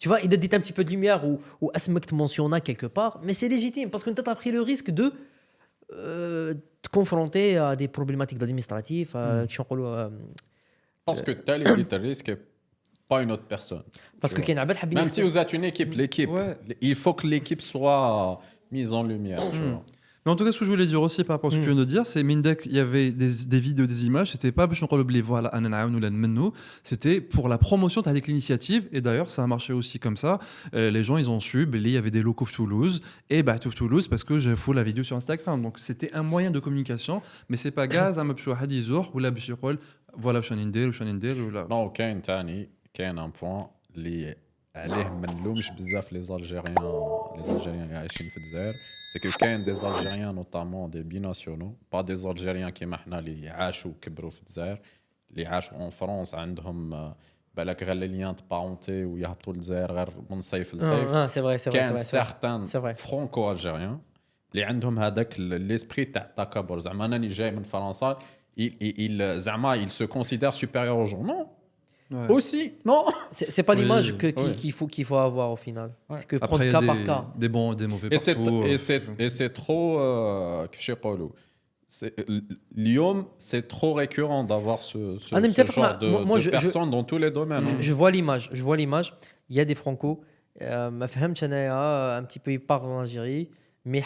Tu vois, il donne un petit peu de lumière ou اسمك تمنشيونا quelque part, mais c'est légitime parce que tu as pris le risque de te confronter à des problématiques administratives, parce que tel est le risque, pas une autre personne. Parce que même si vous êtes une équipe, l'équipe, il faut que l'équipe soit mise en lumière. Tu vois. Mais en tout cas, ce que je voulais dire aussi par rapport à ce que tu viens de dire, c'est Mindek, il y avait des vidéos, des images, c'était pas voilà, c'était pour la promotion de l'initiative. Et d'ailleurs, ça a marché aussi comme ça. Les gens, ils ont su, il y avait des locaux de Toulouse, et Toulouse, parce que je fous la vidéo sur Instagram. Donc c'était un moyen de communication, mais c'est pas gaz, à me ou la voilà, non, كاين un point اللي عليه ما نلومش بزاف les Algériens اللي عايشين في الجزائر. C'est que كاين des Algériens notamment des binationaux, pas des Algériens كيما حنا اللي عاشوا وكبروا في الجزائر, اللي عاشوا en France عندهم بالك غير لي de parenté ويهبطوا للجزائر غير من صيف لصيف. C'est vrai. كاين certains franco-algériens اللي عندهم هذاك l'esprit تاع التكبر, زعما انني جاي من فرنسا, زعما ils se considèrent supérieurs aux gens. Non. Ouais. Aussi, non. C'est pas l'image qu'il faut avoir au final. Ouais. C'est que prendre cas par cas. Des bons, des mauvais partout. Et c'est trop. L'IOM, c'est trop récurrent d'avoir ce genre de personnes dans tous les domaines. Je vois l'image. Il y a des Franco. Ma femme, un petit peu, il part en Algérie. Mais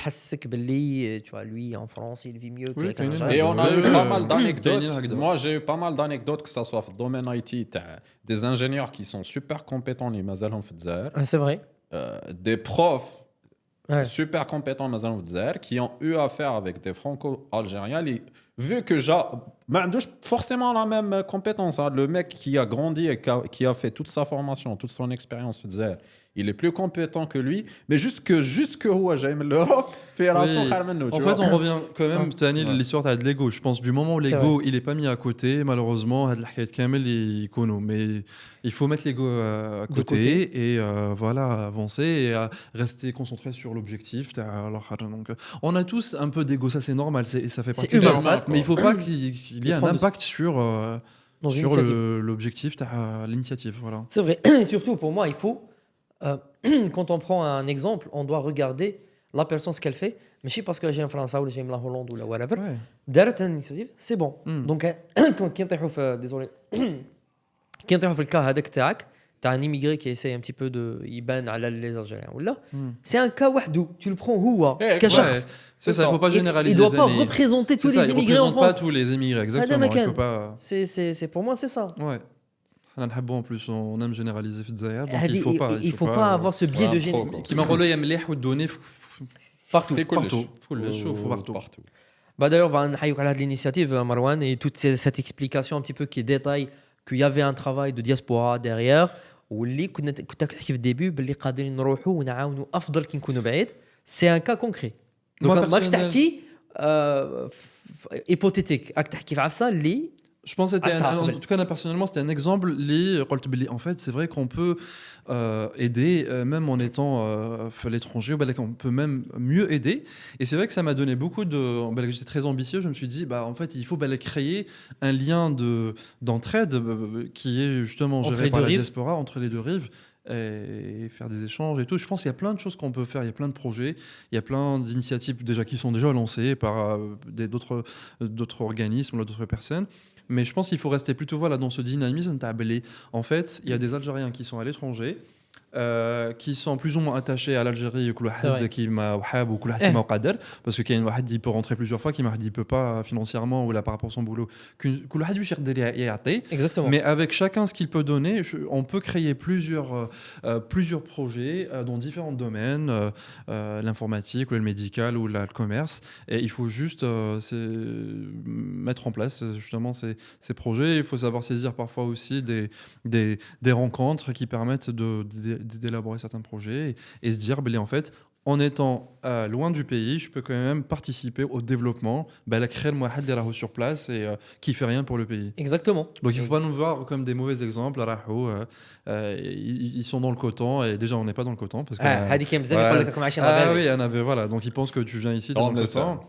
tu vois, lui en France il vit mieux que et on a eu pas mal d'anecdotes. Moi j'ai eu pas mal d'anecdotes, que ça soit dans le domaine IT, des ingénieurs qui sont super compétents les mazalhom في الجزائر. C'est vrai. Des profs super compétents mazalhom في الجزائر qui ont eu affaire avec des franco-algériens vu que ما عندوش forcément la même compétence, hein. Le mec qui a grandi et qui a fait toute sa formation, toute son expérience في الجزائر, il est plus compétent que lui, mais jusque هو جاي من l'Europe fait راسو خير منه. En fait, on revient quand même Tani l'histoire de l'ego. Je pense du moment où l'ego il est pas mis à côté, malheureusement هاد الحكايات كامل يكونوا, mais il faut mettre l'ego à côté et voilà, avancer et rester concentré sur l'objectif. Donc on a tous un peu d'ego, ça c'est normal, ça fait partie de ça, mais il faut pas qu'il y ait un impact sur l'objectif de l'initiative, voilà. C'est vrai. Et surtout pour moi, il faut quand on prend un exemple, on doit regarder la personne ce qu'elle fait, mais je sais parce que j'ai un français ou j'ai la Hollande ou la whatever. Derrière une initiative, c'est bon. Donc quand désolé, quand tu le cas هذاك تاعك, t'as un immigré qui essaye un petit peu de يبان على les Algériens ou là, c'est un cas وحده. Tu le prends هو كشخص. C'est ça, il faut pas généraliser. Il doit pas représenter tous les immigrés en France. Pas tous les immigrés, exactement. Il faut pas. C'est pour moi c'est ça. Ouais. En plus, on aime généraliser في الجزائر, donc il faut pas avoir ce biais de généralisation. Qui m'a relé مليح والدوني partout. Partout. Bah d'ailleurs, on va نحيوك على هذه l'initiative Marwan et toute cette explication un petit peu qui détaille qu'il y avait un travail de diaspora derrière واللي كنت تحكي في الديبي باللي قادرين نروحوا ونعاونوا افضل كي نكونوا بعيد. C'est un cas concret. Donc ماكش تحكي hypothétique, راك تحكي في عفسه اللي je pense que en tout cas personnellement c'était un exemple en fait c'est vrai qu'on peut aider même en étant à l'étranger, on peut même mieux aider, et c'est vrai que ça m'a donné beaucoup de j'étais très ambitieux, je me suis dit en fait il faut créer un lien d'entraide qui est justement géré par la diaspora entre les deux rives et faire des échanges et tout. Je pense qu'il y a plein de choses qu'on peut faire, il y a plein de projets, il y a plein d'initiatives qui sont déjà lancées par d'autres organismes ou d'autres personnes. Mais je pense qu'il faut rester plutôt dans ce dynamisme. En fait, il y a des Algériens qui sont à l'étranger, qui sont plus ou moins attachés à l'Algérie, parce que il peut rentrer plusieurs fois, qui ne peut pas financièrement ou là par rapport à son boulot. Exactement. Mais avec chacun ce qu'il peut donner, on peut créer plusieurs projets dans différents domaines, l'informatique ou le médical ou le commerce, et il faut juste mettre en place justement ces projets. Il faut savoir saisir parfois aussi des rencontres qui permettent d'élaborer certains projets et se dire en fait en étant loin du pays, je peux quand même participer au développement. La créer moi sur place et qui fait rien pour le pays. Exactement. Donc il ne faut pas nous voir comme des mauvais exemples. Ils sont dans le coton et déjà on n'est pas dans le coton parce que oui, voilà. Donc ils pensent que tu viens ici dans le coton.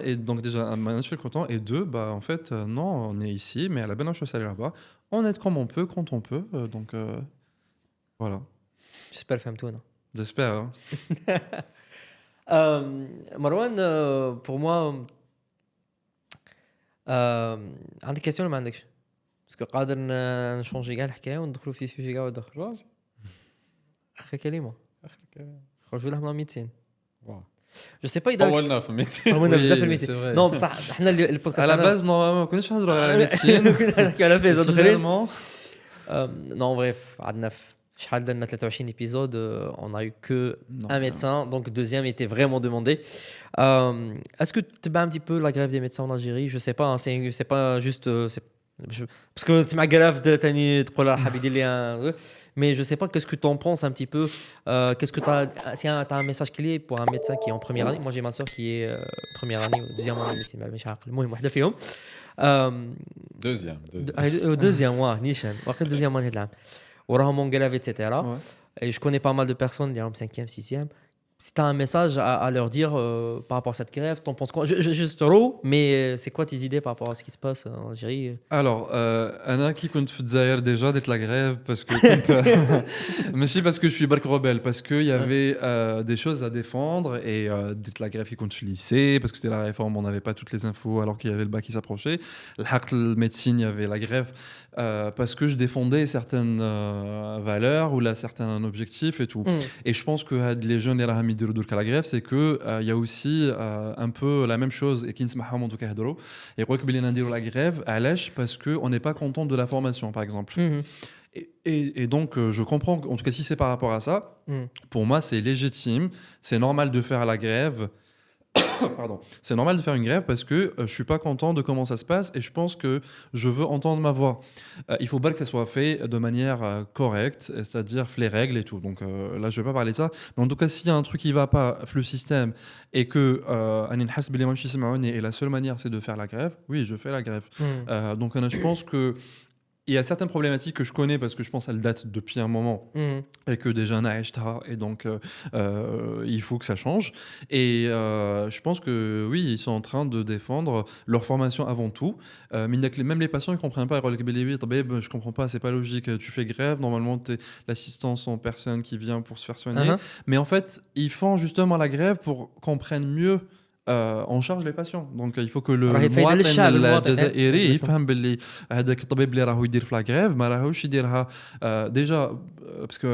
Et donc déjà un je fais le coton et deux en fait non on est ici mais à la bonne chose aller là-bas. On aide comme on peut quand on peut donc voilà. J'espère فهمتونا. J'espère. Hein. Marwan, pour moi, عندك question ولا ما عندكش؟ باسكو قادر نشونجي كاع الحكايه وندخلوا في سوجي كاع واحد اخر. اخر كلمه. خرجوا لها من الميتين. جو سي با اذا طولنا في الميتين. طولنا بزاف في الميتين. نو بصح احنا البودكاست على باز نورمالمون ما كناش نهضروا على الميديسين. كنا نحكيو على فيزا اخرين. Non, bref, شحال درنا 23 épisodes, on a eu que un médecin, donc deuxième était vraiment demandé. Est-ce que tu bats un petit peu la grève des médecins en Algérie? Je sais pas, hein, c'est pas juste parce que tu m'as grève de tani تقول راح يدير لي mais je sais pas qu'est-ce que tu en penses un petit peu, qu'est-ce que tu as un message clé pour un médecin qui est en première année. Moi j'ai ma sœur qui est première année ou deuxième année médecine مش عاقل المهم واحده فيهم deuxième ouais نيشان واخد deuxième année de l'âme وراهم en grève etc. Et je connais pas mal de personnes qui sont en 5e 6e. Si tu as un message à leur dire par rapport à cette grève, t'en penses quoi? Juste raw, mais c'est quoi tes idées par rapport à ce qui se passe en Algérie? Alors, Anna qui compte faire déjà d'être la grève parce que mais si parce que je suis barque rebelle parce que il y avait des choses à défendre et d'être la grève qui compte le lycée parce que c'était la réforme, on n'avait pas toutes les infos alors qu'il y avait le bac qui s'approchait. La médecine, il y avait la grève parce que je défendais certaines valeurs ou là certains objectifs et tout. Et je pense que les jeunes à la grève, c'est que il y a aussi un peu la même chose et qui ne se marche en tout cas et quoi que la grève à l'âge parce que on n'est pas content de la formation par exemple. Et donc je comprends en tout cas si c'est par rapport à ça, pour moi c'est légitime, c'est normal de faire la grève. Pardon. C'est normal de faire une grève parce que je suis pas content de comment ça se passe et je pense que je veux entendre ma voix. Il faut pas que ça soit fait de manière correcte, c'est-à-dire les règles et tout. Donc là, je vais pas parler de ça. Mais en tout cas, s'il y a un truc qui va pas, le système, et que et la seule manière c'est de faire la grève, oui, je fais la grève. Donc je pense que il y a certaines problématiques que je connais parce que je pense qu'elles datent depuis un moment et que déjà et donc il faut que ça change. Et je pense que oui, ils sont en train de défendre leur formation avant tout. Même les patients ils comprennent pas. Je comprends pas, c'est pas logique. Tu fais grève, normalement tu es l'assistance en personne qui vient pour se faire soigner. Mais en fait, ils font justement la grève pour qu'on prenne mieux en charge les patients. Donc il faut que le مواطن الجزائري يفهم باللي هذاك الطبيب اللي راهو يدير في لا غريف ما راهوش يديرها déjà parce que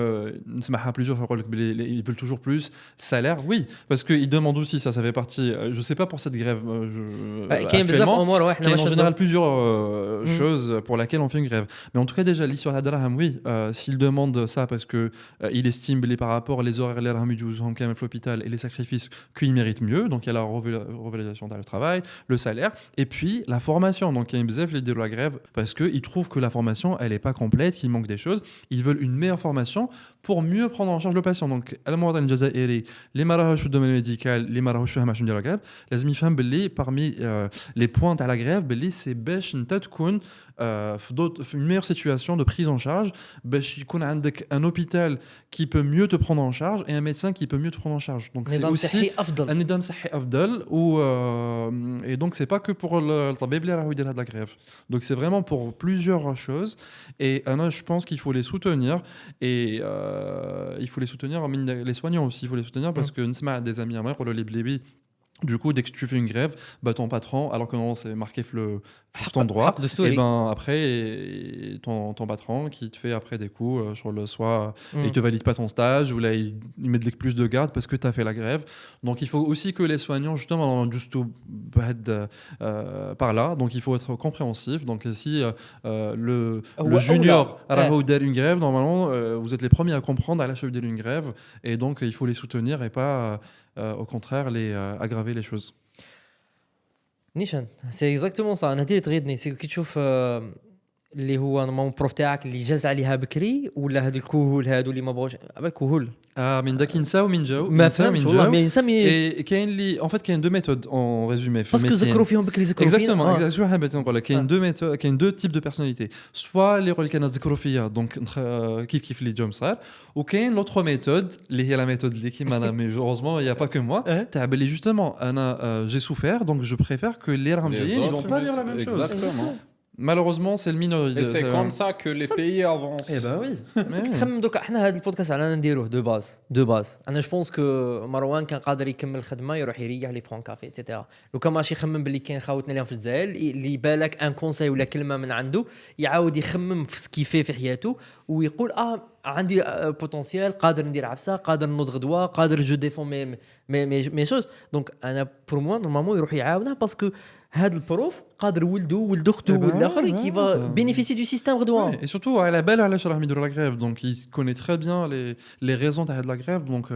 نسمعها plusieurs fois يقول لك باللي ils veulent toujours plus salaire. Oui, parce que ils demandent aussi ça fait partie je sais pas pour cette grève il y a en général plusieurs choses pour laquelle on fait une grève. Mais en tout cas déjà l'histoire d'Adraham oui, s'ils demandent ça parce que il estime par rapport les horaires les rahm يجوزهم كامل في l'hôpital et les sacrifices qu'ils méritent mieux. Donc il y a la revalorisation du travail, le salaire et puis la formation. Donc il y a une bzef l'idée de la grève parce qu'ils trouvent que la formation elle est pas complète, qu'il manque des choses. Ils veulent une meilleure formation pour mieux prendre en charge le patient. Donc المواطن الجزائري اللي ما راهوش في الدومين ميديكال اللي ما راهوش فاهم شنو ندير لا grève لازم يفهم باللي parmi les points تاع la grève باللي c'est باش انت تكون في une meilleure situation de prise en charge باش يكون عندك un hôpital qui peut mieux te prendre en charge et un médecin qui peut mieux te prendre en charge. Donc c'est aussi un نظام صحي افضل et donc c'est pas que pour الطبيب اللي راهو يدير هاد la grève. Donc c'est vraiment pour plusieurs choses et moi je pense qu'il faut les soutenir et il faut les soutenir les soignants aussi, il faut les soutenir parce que نسمع des amis à moi يقولوا لي بلي du coup, dès que tu fais une grève, ton patron, alors que non, c'est marqué ton droit, et après, ton patron qui te fait après des coups sur le soit, il te valide pas ton stage, ou là, il met plus de garde parce que tu as fait la grève. Donc, il faut aussi que les soignants, justement, juste par là, donc il faut être compréhensif. Donc, si le junior a une grève, normalement, vous êtes les premiers à comprendre à la chef d'une grève, et donc, il faut les soutenir et pas... au contraire, aggraver les choses. Nishan, c'est exactement ça. C'est que tu اللي هو نورمالمون البروف تاعك اللي جاز عليها بكري ولا هادو الكهول هادو اللي ما بغاوش كهول من داك ينساو من جاو ما فهمتش والله ما ينسى et كاين اللي en fait كاين deux méthodes en résumé في باسكو ذكروا فيهم بكري ذكروا exactement شنو حبيت نقول لك كاين deux méthodes كاين deux types de personnalités soit اللي يقول لك انا ذكروا فيا دونك كيف اللي جاو صغار وكاين l'autre méthode اللي هي la méthode اللي كيما انا مي heureusement il y a pas que moi تاع باللي justement انا j'ai souffert donc je préfère que les راهم جايين ils vont pas dire la même chose exactement. Malheureusement, c'est le minorité. Et c'est comme ça que les pays avancent. Eh ben oui. تخمم دوك احنا هذا البودكاست على نديروه دو باز انا جو بونس كو مروان كان قادر يكمل الخدمه يروح يريح لي برون كافي ايتترا لو كان ماشي يخمم باللي كاين خاوتنا اليوم في الجزائر اللي بالك ان كونساي ولا كلمه من عنده يعاود يخمم في سكيفي في حياته ويقول عندي بوتنسيال قادر ندير عفسه قادر نوض غدوه قادر جو ديفون مي شوز دونك انا بور موا نورمالمون يروح يعاودنا باسكو هذا البروف قادر ولده اخته ولا اخر كي فا بينيفيسي دو سيستيم غدوه et surtout على بالو علاش راهم يديروا la grève donc il connaît très bien les raisons de la grève donc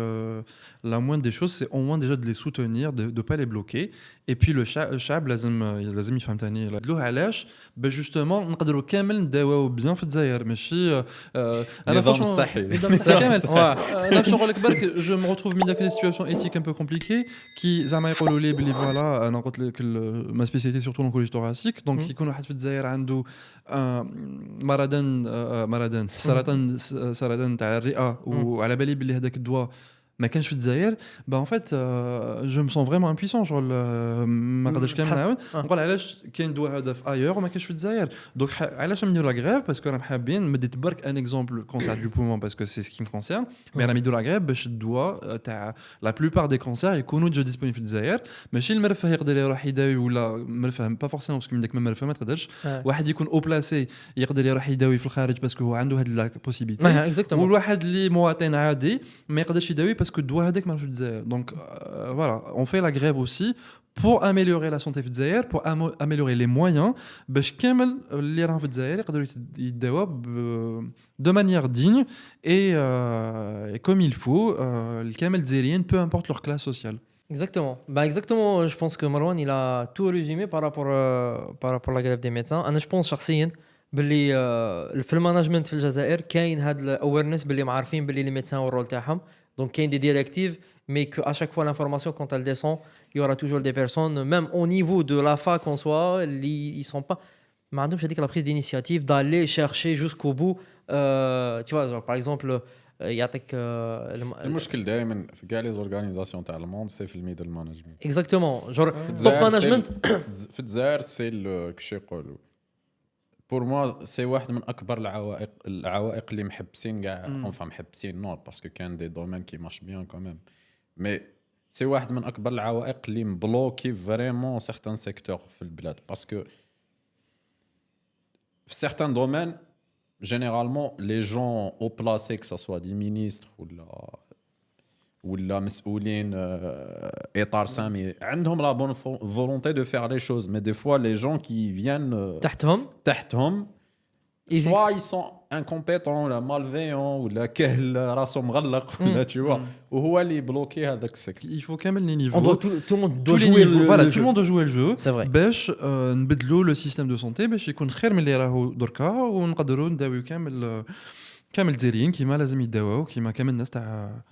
la moindre des choses c'est au moins déjà de les soutenir de pas les bloquer et puis le الشعب لازم يفهم ثاني له علاش باش جوستومون نقدروا كامل نداواو بيان في الجزائر ماشي انا نظام الصحي كامل انا باش نقول لك برك je me retrouve mis dans des situations éthiques un peu compliquées qui زعما يقولوا لي بلي فوالا انا قلت لك ما سبيسياليتي سورتو لونكولوجي thoracique donc يكون واحد في الجزائر عنده مرضان سرطان تاع الرئه وعلى بالي بلي هذاك الدواء ما كانش في الجزائر با ان فيت جو مي سون فريمون امبويسون شغل ما قدرتش كامل نعاود نقول علاش كاين دواء هذا في ايور وما كاينش في الجزائر دونك علاش نديروا لا غريف باسكو راهم حابين مديت برك ان اكزومبل كونسير دو بومون باسكو سي سكي مي كونسيرن مي راهم يديروا لا غريف باش الدواء تاع لا بلوبار دي كونسير يكونوا ديجا ديسپونيبل في الجزائر ماشي المرفه يقدر يروح يداوي ولا مرفه با فورسيمون باسكو من داك المرفه ما تقدرش واحد يكون او بلاسي يقدر يروح يداوي في الخارج باسكو هو عنده هاد لا بوسيبيتي والواحد اللي مواطن عادي ما يقدرش يداوي باسكو الدواء هذاك ما donc voilà, on fait la grève aussi pour améliorer la santé في الجزائر pour améliorer les moyens باش كامل اللي راهم في الجزائر يقدروا يداوا de manière digne et comme il faut الكامل الجزائريين peu importe leur classe sociale. Exactement, je pense que Marwan il a tout résumé par rapport à la grève des médecins. انا je pense شخصيا باللي في المانجمنت في الجزائر كاين هاد الاويرنس باللي معارفين باللي لي ميدسان والرول تاعهم donc كاين des directives mais que à chaque fois l'information quand elle descend il y aura toujours des personnes même au niveau de la fac en soi ils sont pas ما عندهمش هذيك la prise d'initiative d'aller chercher jusqu'au bout tu vois genre par exemple يعطيك المشكل دائما في كاع لي زورغانيزاسيون تاع الموند سي في الميدل مانجمنت اكزاكتومون جور توب مانجمنت في الجزائر سي كيش يقولوا بور موا سي واحد من اكبر العوائق اللي محبسين كاع اونفا محبسين نو باسكو كان دي دومين كي مارش بيان كوميم مي سي واحد من اكبر العوائق اللي مبلوكي فريمون سيغتان سيكتور في البلاد باسكو في سيغتان دومين généralement les gens haut placés que ça soit des ministres ولا مسؤولين اطار سامي عندهم la bonne volonté de faire les choses mais des fois les gens qui viennent تحتهم soit ils sont incompétents ولا malveillants ولا كاهل راسه مغلق ولا tu vois وهو اللي بلوكي هذاك السكل il faut كامل les niveaux tout le monde doit jouer voilà tout le monde doit jouer le jeu c'est vrai باش نبدلوا le système de santé باش يكون خير من اللي راهو دركا ونقدروا نداويو كامل الجزائريين كيما لازم يداواو كيما كامل الناس تاع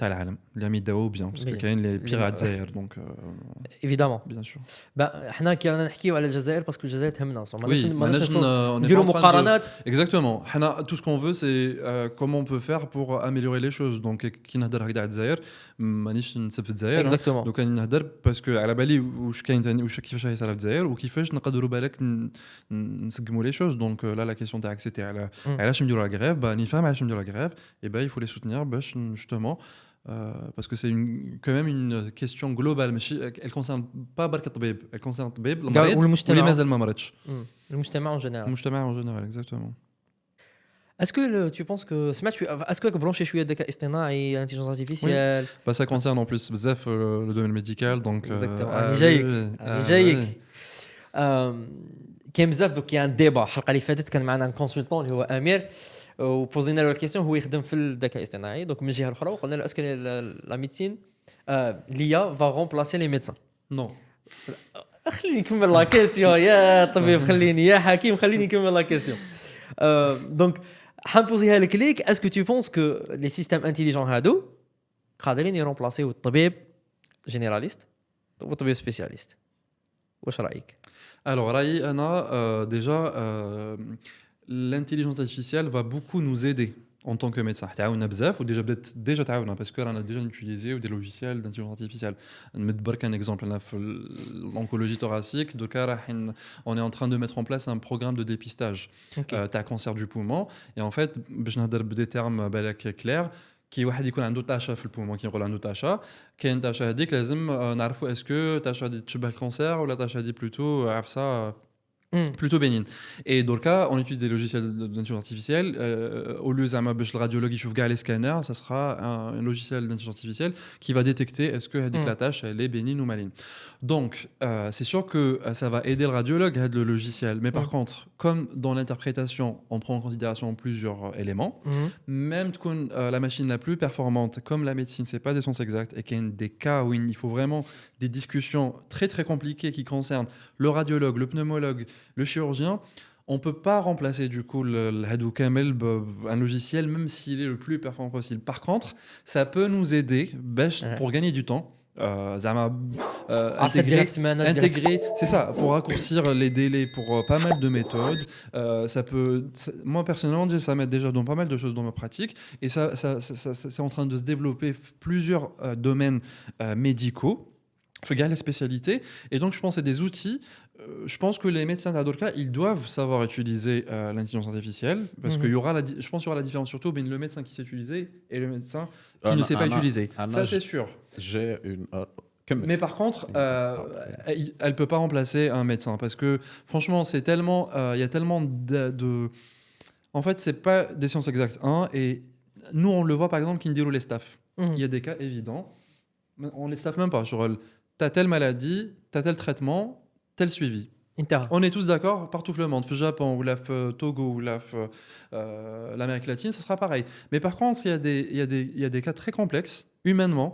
العالم اللي عم يداووا بيان باسكو كاين لي بيغ الجزائر دونك ايفيدامون بيان سور حنا كي رانا نحكيو على الجزائر باسكو الجزائر تهمنا ماناش نديروا مقارنات اكزاكتومون حنا تو سكون فو سي كومون بو فير بور اميليوري لي شوز دونك كي نهضر هكذا على الجزائر مانيش نسب في الجزائر دونك نهضر باسكو على بالي واش كاين ثاني واش كيفاش يصير في الجزائر وكيفاش نقدروا بالك نسقموا لي شوز دونك لا كيسيون تاعك سيتي على علاش نديروا لا غريف نفهم علاش نديروا لا غريف اي با il faut les soutenir باش justement parce que c'est quand même une question globale mais elle concerne pas برك الطبيب elle concerne الطبيب المريض واللي مازال ما مرضش المجتمع en général exactement Est-ce que tu penses que est-ce que brancher شويه الذكاء الاصطناعي l'intelligence artificielle bah ça concerne en plus بزاف le domaine médical donc exactement جايك كاين بزاف دوك كاين ديبا الحلقه اللي فاتت كان معنا كونسلتون اللي هو امير وبوزينا له الكيستيون هو يخدم في الذكاء الاصطناعي دونك من الجهه الاخرى وقلنا له اسكو لا ميديسين ليا فا رومبلاسي لي ميدسان نو خليني نكمل لا كيسيون يا طبيب خليني يا حكيم خليني نكمل لا كيسيون دونك حنبوزيها لك ليك اسكو tu penses que les systèmes intelligents هادو قادرين يرومبلاسيو الطبيب جينيراليست والطبيب سبيسياليست واش رايك Alors, Rai, Anna, déjà, l'intelligence artificielle va beaucoup nous aider en tant que médecin. تعاوننا بزاف وديجا بدات ديجا تعاوننا parce que رانا déjà utilisé des logiciels d'intelligence artificielle. نمد برك un exemple هنا في l'oncologie thoracique دوكا on est en train de mettre en place un programme de dépistage تاع cancer du poumon et en fait باش نهضر بدي termes بالك clair كي واحد يكون عنده طاشا في البومون كي نقول عنده طاشا كاين طاشا هذيك لازم نعرفوا اسكو طاشا هذه تشبه الكانسير ولا طاشا هذه بلوتو عفسه plutôt bénigne. Et dans le cas, on utilise des logiciels d'intelligence artificielle. Au lieu de le radiologue qui chauffe les scanners, ça sera un logiciel d'intelligence artificielle qui va détecter est-ce que la tâche elle est bénigne ou maligne. Donc, c'est sûr que ça va aider le radiologue à le logiciel. Mais par contre, comme dans l'interprétation, on prend en considération plusieurs éléments, même la machine la plus performante, comme la médecine, c'est pas des sciences exactes et qu'il y a des cas où il faut vraiment des discussions très très compliquées qui concernent le radiologue, le pneumologue, le chirurgien, on peut pas remplacer du coup le Hadoop Camel un logiciel même s'il est le plus performant possible. Par contre, ça peut nous aider pour gagner du temps. Intégrer, c'est ça, pour raccourcir les délais pour pas mal de méthodes. Moi personnellement, ça m'aide déjà dans pas mal de choses dans ma pratique et ça c'est en train de se développer plusieurs domaines médicaux. Il faut gagner la spécialité et donc je pense que c'est des outils. Je pense que les médecins d'Adorka, ils doivent savoir utiliser l'intelligence artificielle parce qu'il y aura je pense qu'il y aura la différence surtout entre le médecin qui sait utiliser et le médecin qui ne sait pas utiliser. Ça c'est sûr. J'ai une mais par contre, elle peut pas remplacer un médecin parce que franchement, c'est tellement il y a tellement de en fait, c'est pas des sciences exactes et nous on le voit par exemple qui déroule les staffs. Il y a des cas évidents. On les staffe même pas sur t'as telle maladie, t'as tel traitement, tel suivi. On est tous d'accord partout dans le monde, au Japon ou au Togo ou l'Amérique latine, ce sera pareil. Mais par contre, il y a des cas très complexes humainement,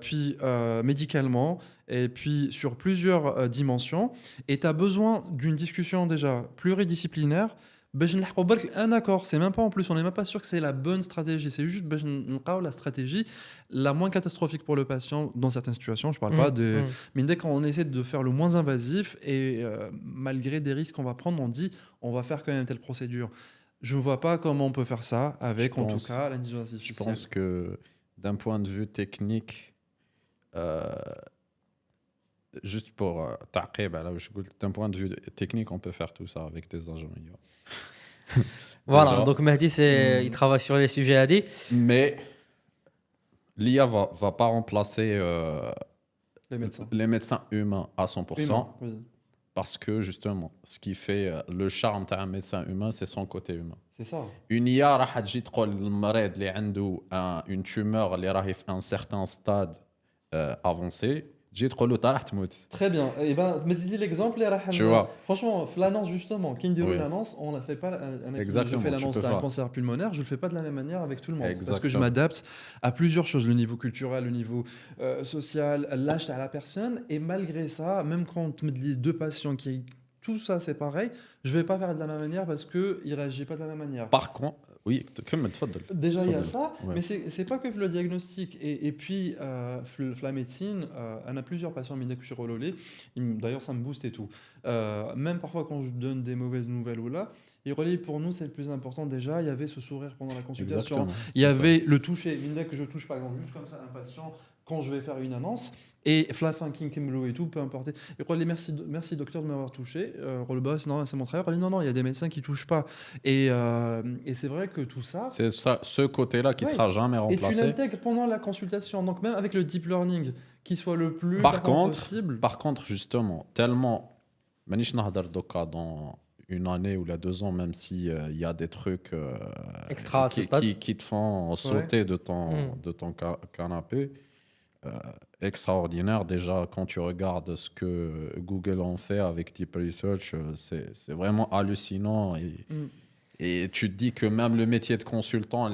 puis médicalement, et puis sur plusieurs dimensions. Et tu as besoin d'une discussion déjà pluridisciplinaire. Un accord, c'est même pas en plus, on n'est même pas sûr que c'est la bonne stratégie, c'est juste la stratégie la moins catastrophique pour le patient dans certaines situations. Je parle pas de. Mais dès qu'on essaie de faire le moins invasif et malgré des risques qu'on va prendre, on dit on va faire quand même telle procédure. Je ne vois pas comment on peut faire ça avec en tout cas l'intelligence artificielle. Je pense que d'un point de vue technique, juste pour تعقيب على واش قلت d'un point de vue technique on peut faire tout ça avec des agents IA. Voilà, donc Mehdi il travaille sur les sujets AD. Mais l'IA va pas remplacer les médecins humains à 100%. Oui. Parce que justement, ce qui fait le charme d'un médecin humain, c'est son côté humain. C'est ça. Une IA راح تجي تقول للمريض اللي عنده une tumeur اللي راهي في un certain stade avancé. J'ai trop le temps à mout. Très bien. Et ben, me dis l'exemple, tu vois. Franchement, l'annonce justement, qui dit l'annonce, on ne fait pas un exemple. Je fais l'annonce d'un cancer pulmonaire, je le fais pas de la même manière avec tout le monde. Parce que je m'adapte à plusieurs choses, le niveau culturel, le niveau social, l'âge à la personne. Et malgré ça, même quand me dis deux patients qui tout ça c'est pareil, je vais pas faire de la même manière parce que il réagit pas de la même manière. Par contre, oui, déjà il y a ça, mais c'est pas que le diagnostic et puis la médecine, on a plusieurs patients d'ailleurs ça me booste et tout. Même parfois quand je donne des mauvaises nouvelles ou là, et pour nous c'est le plus important déjà, il y avait ce sourire pendant la consultation. Exactement, il y avait le toucher, dès que je touche par exemple juste comme ça un patient quand je vais faire une annonce et la fin King Kimlo et tout peu importe. Et quoi les merci docteur de m'avoir touché. Le boss non c'est mon travail. Non il y a des médecins qui touchent pas et c'est vrai que tout ça c'est ça, ce côté-là qui sera jamais remplacé. Et tu l'intègres pendant la consultation donc même avec le deep learning qui soit le plus possible. Par contre justement tellement manish nahdar doka dans une année ou 2 ans même si il y a des trucs extra qui te font sauter de ton canapé. Extraordinaire déjà quand tu regardes ce que Google en fait avec Deep Research, c'est vraiment hallucinant et tu te dis que même le métier de consultant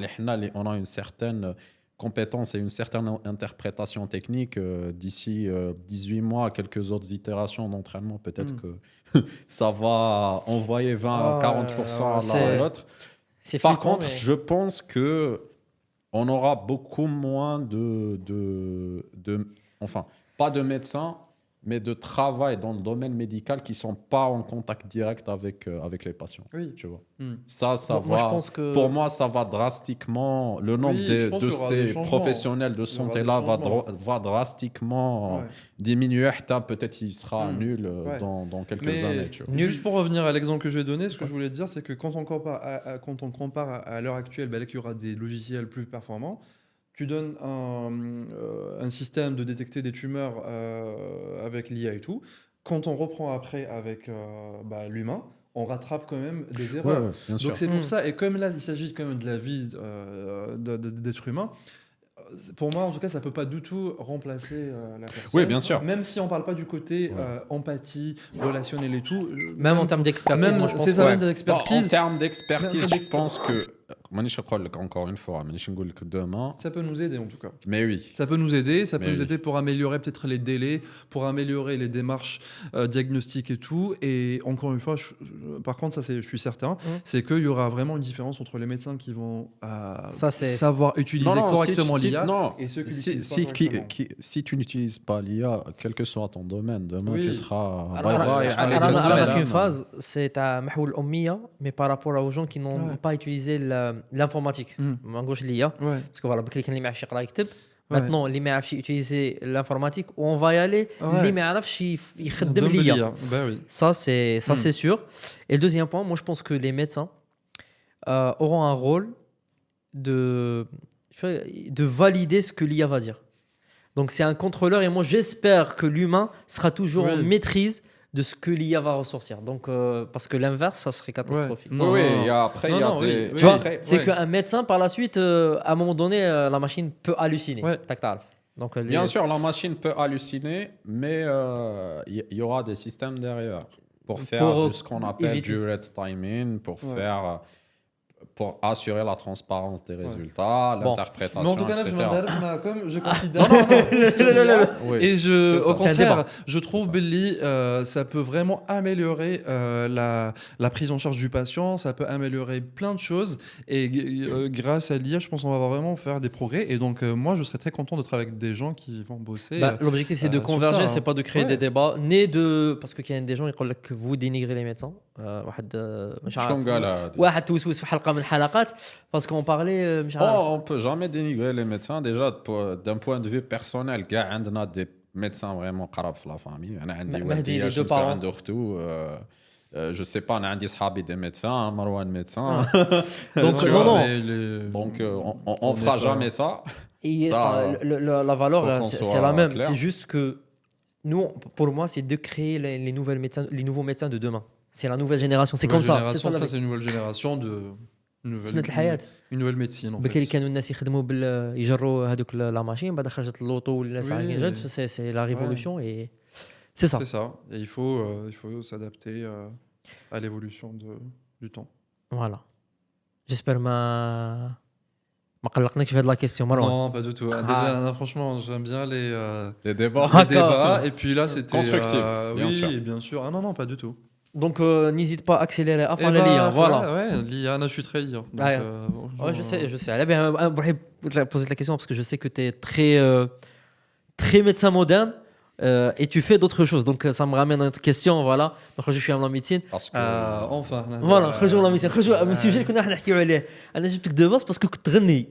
on a une certaine compétence et une certaine interprétation technique. D'ici 18 mois, quelques autres itérations d'entraînement, peut-être que ça va envoyer 20 à 40% à l'un à l'autre. Par contre, je pense que on aura beaucoup moins enfin, pas de médecins, mais de travail dans le domaine médical qui ne sont pas en contact direct avec les patients. Oui. Tu vois. Mm. Ça va, je pense que... Pour moi, ça va drastiquement... Le nombre de ces professionnels de santé-là va drastiquement diminuer. Peut-être qu'il sera nul dans quelques années. Tu vois. Juste pour revenir à l'exemple que je vais donner, ce que je voulais te dire, c'est que quand on compare à l'heure actuelle, là qu'il y aura des logiciels plus performants, tu donnes un système de détecter des tumeurs avec l'IA et tout. Quand on reprend après avec l'humain, on rattrape quand même des erreurs. Ouais, bien sûr. Donc c'est pour ça, et comme là il s'agit quand même de la vie d'être humain, pour moi en tout cas ça peut pas du tout remplacer la personne. Oui, bien sûr. Même si on parle pas du côté empathie, relationnel et tout. Même en termes d'expertise, moi, je pense. C'est ça, même d'expertise. En termes d'expertise, je pense que encore une fois, demain. Ça peut nous aider en tout cas. Mais oui. Ça peut nous aider, nous aider pour améliorer peut-être les délais, pour améliorer les démarches diagnostiques et tout. Et encore une fois, par contre, je suis certain, c'est qu'il y aura vraiment une différence entre les médecins qui vont savoir utiliser correctement l'IA et ceux qui l'utilisent pas correctement. Si tu n'utilises pas l'IA, quel que soit ton domaine, demain tu seras... Alors, une phase, c'est à Mahoul Ommiya, mais par rapport aux gens qui n'ont pas utilisé l'informatique. En gauche, l'IA. Parce que voilà, quelqu'un qui ne sait pas écrire. Maintenant, les mecs qui utilisent l'informatique, on va y aller. Les mecs qui utilisent l'IA. Ça, c'est sûr. Et le deuxième point, moi, je pense que les médecins auront un rôle de valider ce que l'IA va dire. Donc, c'est un contrôleur. Et moi, j'espère que l'humain sera toujours en maîtrise de ce que l'IA va ressortir. Donc, parce que l'inverse, ça serait catastrophique. Oui, après, il y a des... Tu vois, c'est qu'un médecin, par la suite, à un moment donné, la machine peut halluciner. Donc, bien sûr, la machine peut halluciner, mais il y aura des systèmes derrière pour faire ce qu'on appelle du red timing, pour assurer la transparence des résultats, l'interprétation, mais en tout cas, etc. Je considère... Et au contraire, je trouve Billy, ça peut vraiment améliorer la prise en charge du patient, ça peut améliorer plein de choses. Et grâce à l'IA, je pense qu'on va vraiment faire des progrès. Et donc, moi, je serais très content de travailler avec des gens qui vont bosser. L'objectif, c'est de converger, c'est pas de créer des débats, ni de... Parce qu'il y a des gens qui disent que vous dénigrez les médecins. Parce qu'on parlait on peut jamais dénigrer les médecins déjà d'un point de vue personnel. On a des médecins vraiment قراب في la famille. انا عندي والدي شمسة عنده اختو je sais pas, on a des صحابي des médecins, Marwan médecin. Donc on fera jamais ça. Et la valeur c'est la même, c'est juste que nous, pour moi, c'est de créer les nouveaux médecins de demain. C'est la nouvelle génération, c'est comme ça. C'est une nouvelle génération de une nouvelle médecine. اللي كانوا الناس يخدموا يجروا هذوك لا ماشين بعد خرجت اللوطو والناس عاقلين c'est la révolution et c'est ça. C'est ça. Et il faut s'adapter à l'évolution du temps. Voilà. J'espère ما قلقناكش في هذه la question Marwan. Non, pas du tout. Déjà, franchement, j'aime bien les débats. Et puis là, c'était constructif. Bien sûr. Oui, bien sûr. Ah non, pas du tout. Donc n'hésite pas à accélérer à faire l'IA. Voilà. L'IA, je suis très IA. Je sais. Allez, bien, je vais poser la question parce que je sais que tu es très médecin moderne et tu fais d'autres choses. Donc ça me ramène à notre question. Voilà. Donc je suis en médecine. Parce que enfin. Voilà. خرجوا la médecine. خرجوا le sujet que كنا نحكيو عليه. أنا جبتك de base parce que كنت تغني.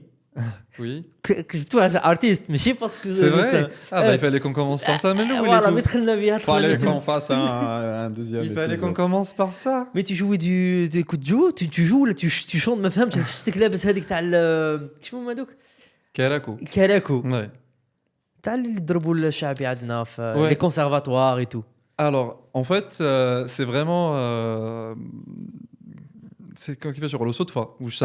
Oui. Tu es artiste, mais je sais pas ce que c'est vrai. Il fallait qu'on commence par ça, mais nous, voilà, il fallait qu'on fasse un deuxième. Il fallait qu'on commence par ça. Mais tu jouais tu joues là, tu chantes, ما فهمتش شفتك لابس هذيك تاع شنو هذوك كاراكو ouais. تاع اللي يضربوا الشعبي عندنا في les conservatoires et tout. Alors, en fait, c'est vraiment c'est quand il fait sur le saut de fa ou je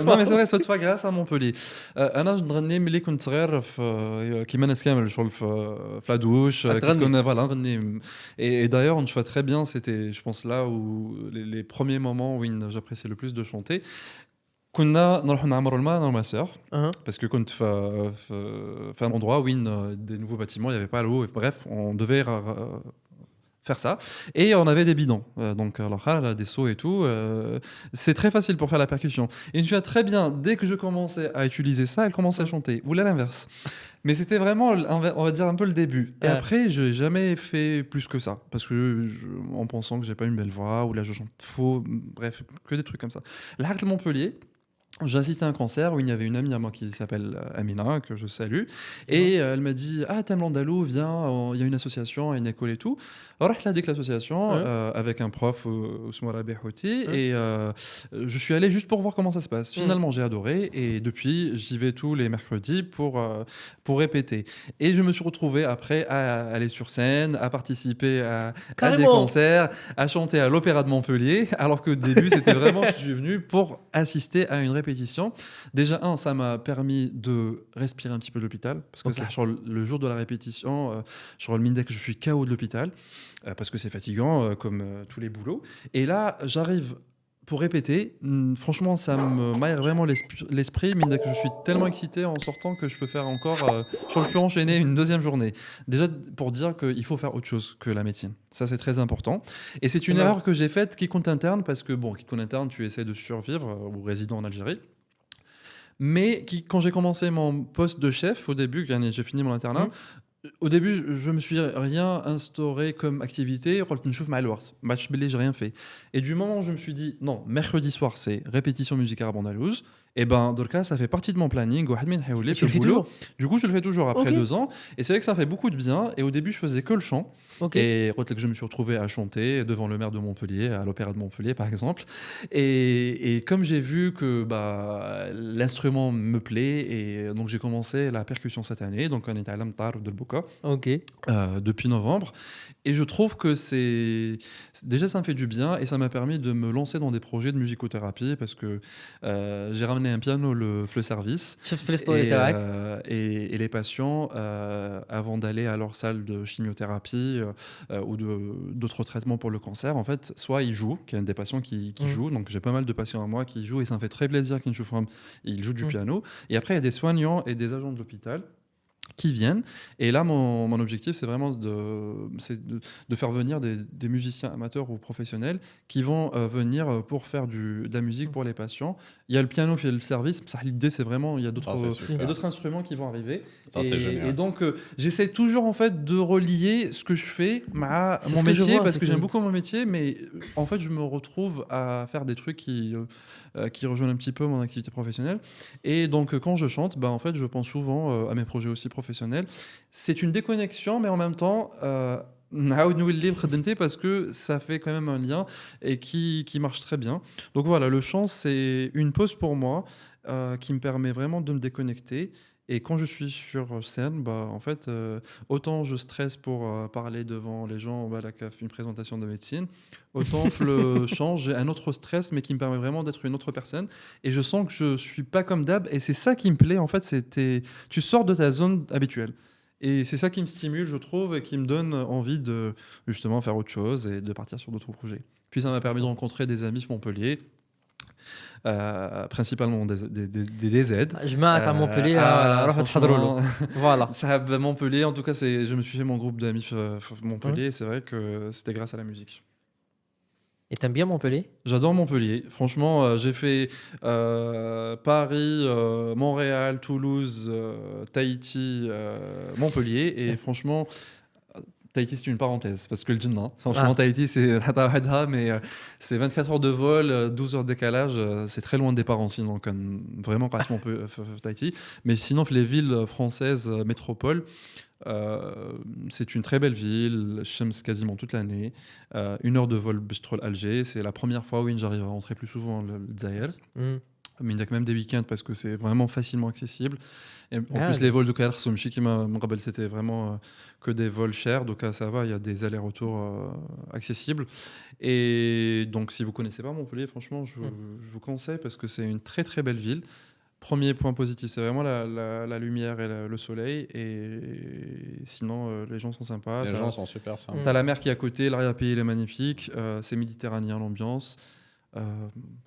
non mais c'est vrai saut de fa grâce à Montpellier. انا نغني ملي كنت صغير في كيما الناس كامل شغل في la douche كنا voilà نغني et d'ailleurs on fait très bien, c'était je pense là où les premiers moments où j'appréciais le plus de chanter. كنا نروح نعمروا الماء انا وما sœur أها. parce que كنت في un endroit où des nouveaux bâtiments il y avait pas l'eau bref on devait faire ça et on avait des bidons donc alors là, des seaux et tout c'est très facile pour faire la percussion et une fois très bien dès que je commençais à utiliser ça elle commençait à chanter ou là l'inverse mais c'était vraiment on va dire un peu le début et après je n'ai jamais fait plus que ça parce que en pensant que j'ai pas une belle voix ou là je chante faux bref que des trucs comme ça là à Montpellier j'ai assisté à un concert où il y avait une amie à moi qui s'appelle Amina, que je salue. Et elle m'a dit ah, t'aimes l'andalou, viens, il y a une association, une école et tout. Alors, je l'ai dit que l'association, avec un prof, Ousmane Rabih Houti, et je suis allé juste pour voir comment ça se passe. Finalement, j'ai adoré, et depuis, j'y vais tous les mercredis pour répéter. Et je me suis retrouvé après à aller sur scène, à participer à des concerts, à chanter à l'Opéra de Montpellier, alors qu'au début, c'était vraiment, je suis venu pour assister à une répétition. Déjà, ça m'a permis de respirer un petit peu de l'hôpital, parce que ça, sur le jour de la répétition, sur le Mindek, je suis KO de l'hôpital, parce que c'est fatigant, comme tous les boulots. Et là, j'arrive pour répéter. Franchement, ça me maille vraiment l'esprit. Mindek, je suis tellement excité en sortant que je peux faire encore... je peux enchaîner une deuxième journée. Déjà, pour dire qu'il faut faire autre chose que la médecine. Ça, c'est très important. Et c'est une erreur que j'ai faite, qui compte interne, parce que, bon, qui compte interne, tu essaies de survivre, ou résident en Algérie. Mais quand j'ai commencé mon poste de chef, au début, j'ai fini mon internat, au début, je me suis rien instauré comme activité. J'ai rien fait. Et du moment où je me suis dit, non, mercredi soir, c'est répétition musicale arabe andalouse, et ben, dans le cas, ça fait partie de mon planning. Tu le fais toujours ? Du coup, je le fais toujours après 2 ans. Et c'est vrai que ça fait beaucoup de bien. Et au début, je faisais que le chant. Et je me suis retrouvé à chanter devant le maire de Montpellier, à l'Opéra de Montpellier, par exemple. Et comme j'ai vu que l'instrument me plaît, et donc j'ai commencé la percussion cette année. Donc, on est à l'Amtar de Boka depuis novembre. Et je trouve que déjà, ça me fait du bien. Et ça m'a permis de me lancer dans des projets de musicothérapie parce que j'ai ramené un piano, le service. Et les patients, avant d'aller à leur salle de chimiothérapie ou d'autres traitements pour le cancer, en fait, soit ils jouent, qu'il y a des patients qui jouent. Donc, j'ai pas mal de patients à moi qui jouent et ça me fait très plaisir qu'ils jouent du piano. Et après, il y a des soignants et des agents de l'hôpital qui viennent. Et là, mon objectif, c'est vraiment de faire venir des musiciens amateurs ou professionnels qui vont venir pour faire de la musique pour les patients. Il y a le piano qui est le service. L'idée, c'est vraiment, il y a d'autres instruments qui vont arriver. Ça, c'est génial. Et donc, j'essaie toujours en fait de relier ce que je fais à mon métier, parce que j'aime beaucoup mon métier, mais en fait, je me retrouve à faire des trucs qui rejoignent un petit peu mon activité professionnelle. Et donc, quand je chante, en fait, je pense souvent à mes projets aussi professionnels. C'est une déconnexion, mais en même temps, parce que ça fait quand même un lien et qui marche très bien. Donc voilà, le chant, c'est une pause pour moi qui me permet vraiment de me déconnecter. Et quand je suis sur scène, en fait, autant je stresse pour parler devant les gens, une présentation de médecine, autant le chant, j'ai un autre stress, mais qui me permet vraiment d'être une autre personne. Et je sens que je suis pas comme d'hab. Et c'est ça qui me plaît, en fait, tu sors de ta zone habituelle. Et c'est ça qui me stimule, je trouve, et qui me donne envie de justement faire autre chose et de partir sur d'autres projets. Puis ça m'a permis de rencontrer des amis sur Montpellier. Principalement des DZ. Je m'arrête à Montpellier, voilà. Ça à Montpellier, en tout cas, je me suis fait mon groupe d'amis Montpellier. C'est vrai que c'était grâce à la musique. Et t'aimes bien Montpellier ? J'adore Montpellier. Franchement, j'ai fait Paris, Montréal, Toulouse, Tahiti, Montpellier. Et franchement, Tahiti, c'est une parenthèse, parce que le Jinn, franchement, Tahiti, c'est mais c'est 24 heures de vol, 12 heures de décalage, c'est très loin des parents, sinon, vraiment, quasiment Tahiti. Mais sinon, les villes françaises, métropoles, c'est une très belle ville, Shems quasiment toute l'année, 1 heure de vol Bistrol-Alger, c'est la première fois où j'arrive à rentrer plus souvent le Dzaïr. Mais il y a même des week-ends parce que c'est vraiment facilement accessible. Et en plus, les vols de Kader Somchi qui me rappelle, c'était vraiment que des vols chers. Donc ça va, il y a des allers-retours accessibles. Et donc, si vous ne connaissez pas Montpellier, franchement, je vous conseille parce que c'est une très très belle ville. Premier point positif, c'est vraiment la lumière et le soleil. Et sinon, les gens sont sympas. Les gens sont super sympas. T'as la mer qui est à côté, l'arrière-pays il est magnifique. C'est méditerranéen l'ambiance.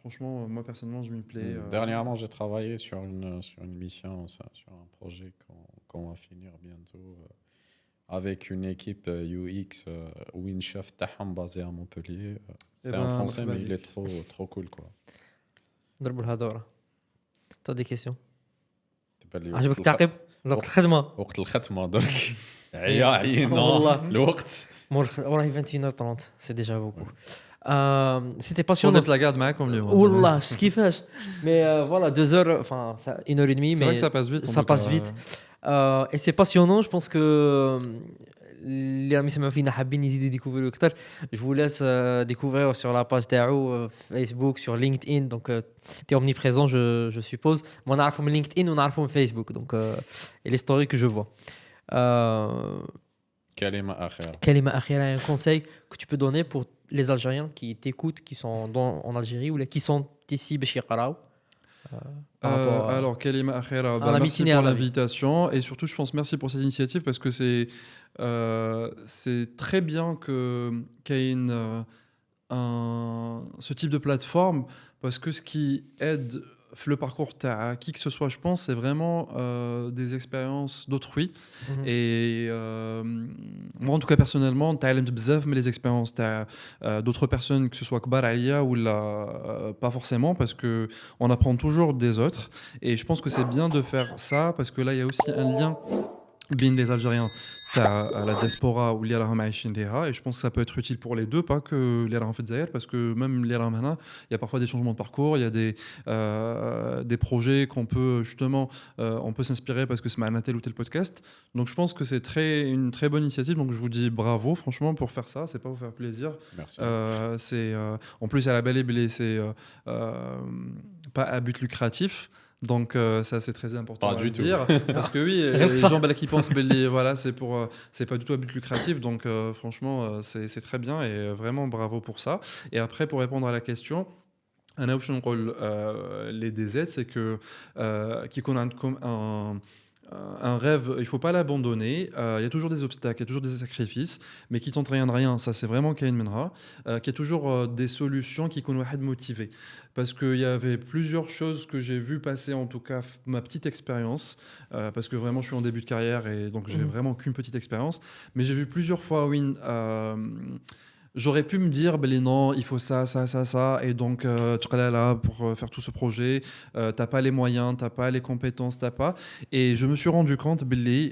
Franchement, moi personnellement, je m'y plais. Dernièrement, j'ai travaillé sur une mission, sur un projet qu'on va finir bientôt avec une équipe UX Winchef Taham basée à Montpellier. C'est un français, mais il est trop cool quoi. ضربوا الهضره. T'as des questions? عجبك التعقيب؟ وقت الخدمه. وقت الختمه درك عينا الوقت. والله 21h30 c'est déjà beaucoup. C'était passionnant. On la garde معاكم اليوم. والله كيفاش. Mais voilà 2 heures, enfin 1h30 mais c'est vrai que ça passe vite. Ça passe vite. Et c'est passionnant, je pense que اللي راهم يسمعوا فينا حابين يزيدوا يديكوفروا اكثر. Je vous laisse découvrir sur la page تاعو Facebook, sur LinkedIn, donc tu es omniprésent je suppose. Moi نعرفه من LinkedIn ونعرفه من Facebook, donc et les stories que je vois. كلمة أخيرة, un conseil que tu peux donner pour les Algériens qui t'écoutent, qui sont en Algérie ou qui sont ici باش يقراو. Alors, Kalima Akhira, merci pour l'invitation et surtout, je pense, merci pour cette initiative parce que c'est très bien qu'il y ait ce type de plateforme parce que ce qui aide le parcours à qui que ce soit, je pense, c'est vraiment des expériences d'autrui. Et moi, en tout cas, personnellement, mais les expériences d'autres personnes, que ce soit Kbar Alia ou pas forcément, parce qu'on apprend toujours des autres. Et je pense que c'est bien de faire ça parce que là, il y a aussi un lien bien les Algériens à la diaspora ou les Araham Aïchin Deha, et je pense que ça peut être utile pour les deux, pas que les Araham Fedzaïr, parce que même les Araham Hana, il y a parfois des changements de parcours, il y a des projets qu'on peut justement, on peut s'inspirer parce que c'est un tel ou tel podcast. Donc je pense que c'est une très bonne initiative, donc je vous dis bravo, franchement, pour faire ça, c'est pas vous faire plaisir. Merci. En plus, à la belle et belle, c'est pas à but lucratif. Donc ça c'est très important pas à du dire parce que oui les gens qui pensent voilà c'est pas du tout à but lucratif, donc franchement c'est très bien et vraiment bravo pour ça. Et après, pour répondre à la question, un option rôle les DZ, c'est que qui connaît un rêve, il ne faut pas l'abandonner. Il y a toujours des obstacles, il y a toujours des sacrifices, mais qui tente rien de rien. Ça, c'est vraiment Kain Menra. Qui a toujours des solutions qui connaissent motiver. Parce qu'il y avait plusieurs choses que j'ai vues passer, en tout cas ma petite expérience, parce que vraiment je suis en début de carrière et donc j'ai vraiment qu'une petite expérience. Mais j'ai vu plusieurs fois, Win. J'aurais pu me dire, non, il faut ça, et donc tu es là pour faire tout ce projet, t'as pas les moyens, t'as pas les compétences, t'as pas. Et je me suis rendu compte, il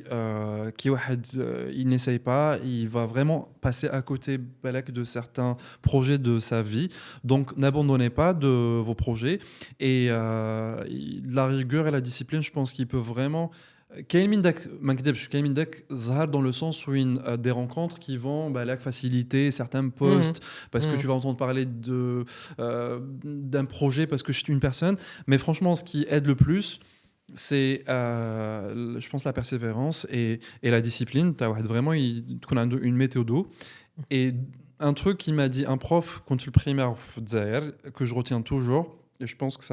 n'essaye pas, il va vraiment passer à côté de certains projets de sa vie. Donc n'abandonnez pas de vos projets, et la rigueur et la discipline, je pense qu'il peut vraiment... كاين من داك ظهر dans le sens où des rencontres qui vont faciliter certains postes parce que tu vas entendre parler d'un projet parce que je suis une personne, mais franchement ce qui aide le plus c'est je pense la persévérance et la discipline. Tu as vraiment une méthode. Et un truc qui m'a dit un prof quand le primaire que je retiens toujours, et je pense que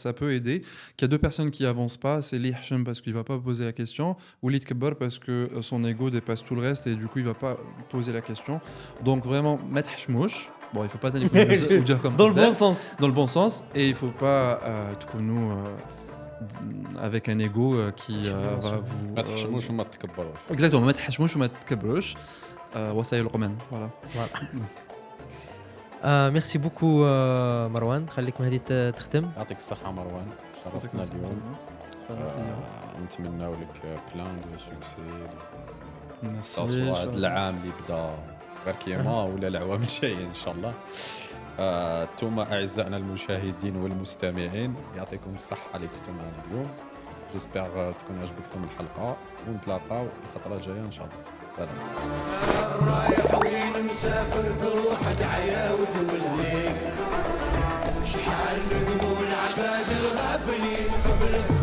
ça peut aider, qu'il y a deux personnes qui avancent pas, c'est Li Hachem parce qu'il va pas poser la question, ou Li Tkabbar parce que son ego dépasse tout le reste et du coup il va pas poser la question. Donc vraiment, mettre Hachmouch, bon il faut pas tenir ou dire comme dans le bon sens. Dans le bon sens, et il faut pas nous avec un ego qui va vous... mettre Hachmouch ou ma tkabbarouch. Exactement, mettre Hachmouch ou ma tkabbarouch. Wasaïl Roman, voilà. ميرسي بوكو مروان، خليك مهدي تختم. يعطيك الصحة مروان، شرفتنا اليوم. نتمنى لك بلان دو سوكسي سواء هذا العام اللي بدا بركيما ولا الأعوام الجاية إن شاء الله. انتم أعزائنا المشاهدين والمستمعين، يعطيكم الصحة اللي كنتم معنا اليوم. جيسبر تكون عجبتكم الحلقة ونتلاقاو الخطرة الجاية إن شاء الله. سلام. رايح وين مسافر تروح دعيا وتولي شحال نقول عباد الغافلين قبل